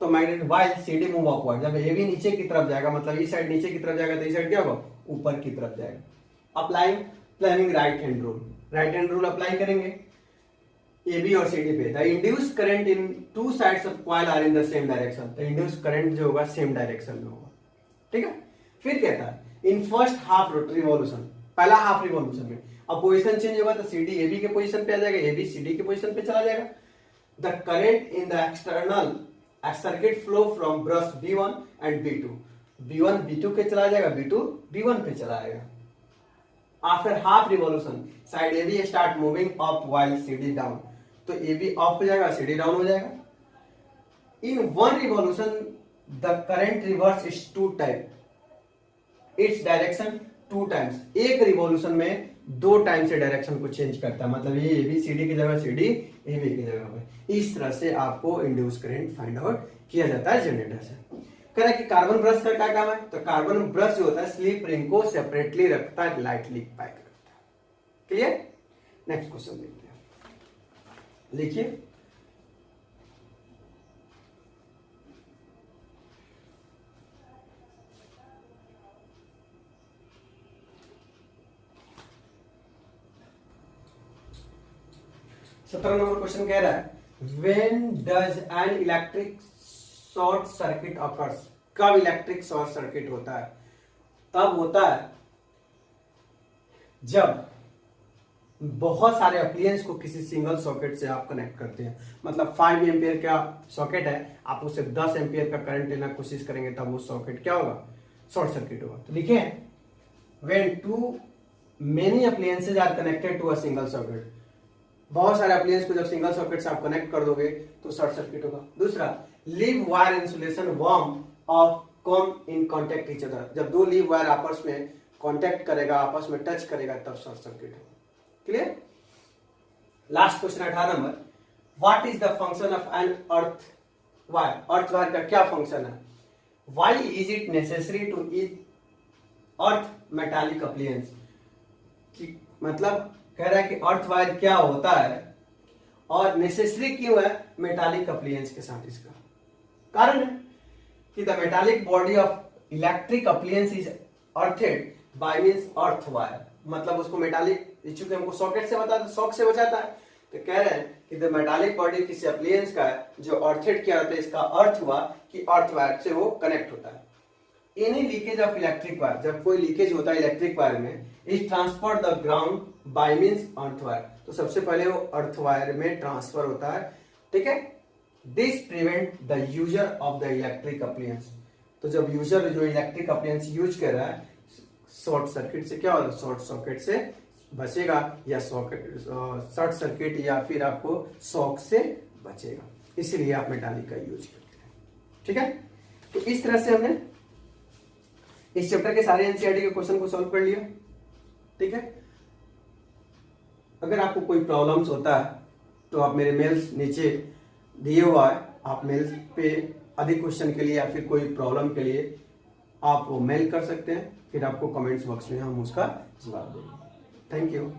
तो magnetic while CD move upward, जब ए बी नीचे की तरफ जाएगा मतलब इस साइड नीचे की तरफ जाएगा तो इस साइड क्या होगा, ऊपर की तरफ जाएगा। Applying Fleming right hand rule, right hand rule apply करेंगे ए बी और सी डी पे। The induce current in two sides of coil are in the same direction, तो इंड्यूस करंट जो होगा सेम डायरेक्शन में होगा, ठीक है। फिर कहता है इन फर्स्ट हाफ रिवॉल्यूशन, पहला हाफ रिवॉल्यूशन में अब पोजीशन चेंज होगा तो CD AB के पोजीशन पे आ जाएगा, AB CD के पोजीशन पे चला जाएगा। The current in the external circuit flow from brush B1 and B2, B1 B2 के चला जाएगा, B2 B1 पे चला आएगा। After half revolution side AB start moving up while CD down, तो AB अप हो जाएगा, CD डाउन हो जाएगा। In one revolution the current reverse is two type, its direction two times, एक रिवॉल्यूशन में 2 टाइम से डायरेक्शन को चेंज करता है, मतलब ये AB CD की जगह CD AB की जगह पे। इस तरह से आपको इंड्यूस करंट फाइंड आउट किया जाता है जनरेटर से। कह रहा है कि कार्बन ब्रश का क्या काम है, तो कार्बन ब्रश जो होता है स्लिप रिंग को सेपरेटली रखता है, लाइटली पैक रखता है। क्लियर? नेक्स्ट क्वेश्चन देखते हैं, लिखिए। सत्रह नंबर क्वेश्चन कह रहा है when does an electric short circuit occurs, कब इलेक्ट्रिक शॉर्ट सर्किट होता है? तब होता है जब बहुत सारे अप्लायंस को किसी सिंगल सॉकेट से आप कनेक्ट करते हैं, मतलब 5 एम्पियर का सॉकेट है, आप उसे 10 एम्पियर का करंट लेना कोशिश करेंगे, तब वो सॉकेट क्या होगा? शॉर्ट सर्किट होगा। तो लिखे when too many appliances are connected to a single socket, बहुत सारे अप्लायंस को जब सिंगल सॉकेट से आप कनेक्ट कर दोगे तो शॉर्ट सर्किट होगा। दूसरा, live wire insulation warm off come in contact each other, जब 2 लीव वायर आपस में कांटेक्ट करेगा, आपस में टच करेगा, तब शॉर्ट सर्किट होगा। Clear? Last question 18 number, what is the function of an earth wire, earth wire का क्या फंक्शन है? Why is it necessary to each earth metallic appliance, मतलब कह रहा है कि अर्थ वायर क्या होता है और नेसेसरी क्यों है मेटालिक अप्लायंस के साथ। इसका कारण है कि the metallic body of electric appliance is earthed by means earth wire, मतलब उसको मेटालिक, चूंकि हमको सॉकेट से बताता है, शॉक से बचाता है, तो कह रहे हैं कि द मेटालिक बॉडी किसी अप्लायंस का है जो अर्थेड किया होता है, इसका अर्थ हुआ कि अर्थ वायर से वो कनेक्ट होता है। Any leakage of electric wire, जब कोई लीकेज होता है इलेक्ट्रिक वायर में, is transfer the ground by means earth wire, तो सबसे पहले वो अर्थ वायर में ट्रांसफर होता है। ठीक है? This prevent the user of the electric appliance, तो जब यूजर जो इलेक्ट्रिक अप्लायंस यूज कर रहा है शॉर्ट सर्किट से क्या होगा? शॉर्ट सर्किट से बचेगा, या शॉर्ट सर्किट या फिर आपको शॉक से बचेगा, इसलिए आप मेटालिक का यूज करते हैं। ठीक है? तो इस तरह से हमने इस चैप्टर के सारे एनसीईआरटी के क्वेश्चन को सॉल्व कर लिया। ठीक है? अगर आपको कोई प्रॉब्लम्स होता है तो आप मेरे मेल्स नीचे दिए हुआ है, आप मेल्स पे अधिक क्वेश्चन के लिए या फिर कोई प्रॉब्लम के लिए आप वो मेल कर सकते हैं, फिर आपको कमेंट्स बॉक्स में हम उसका जवाब देंगे। Thank you.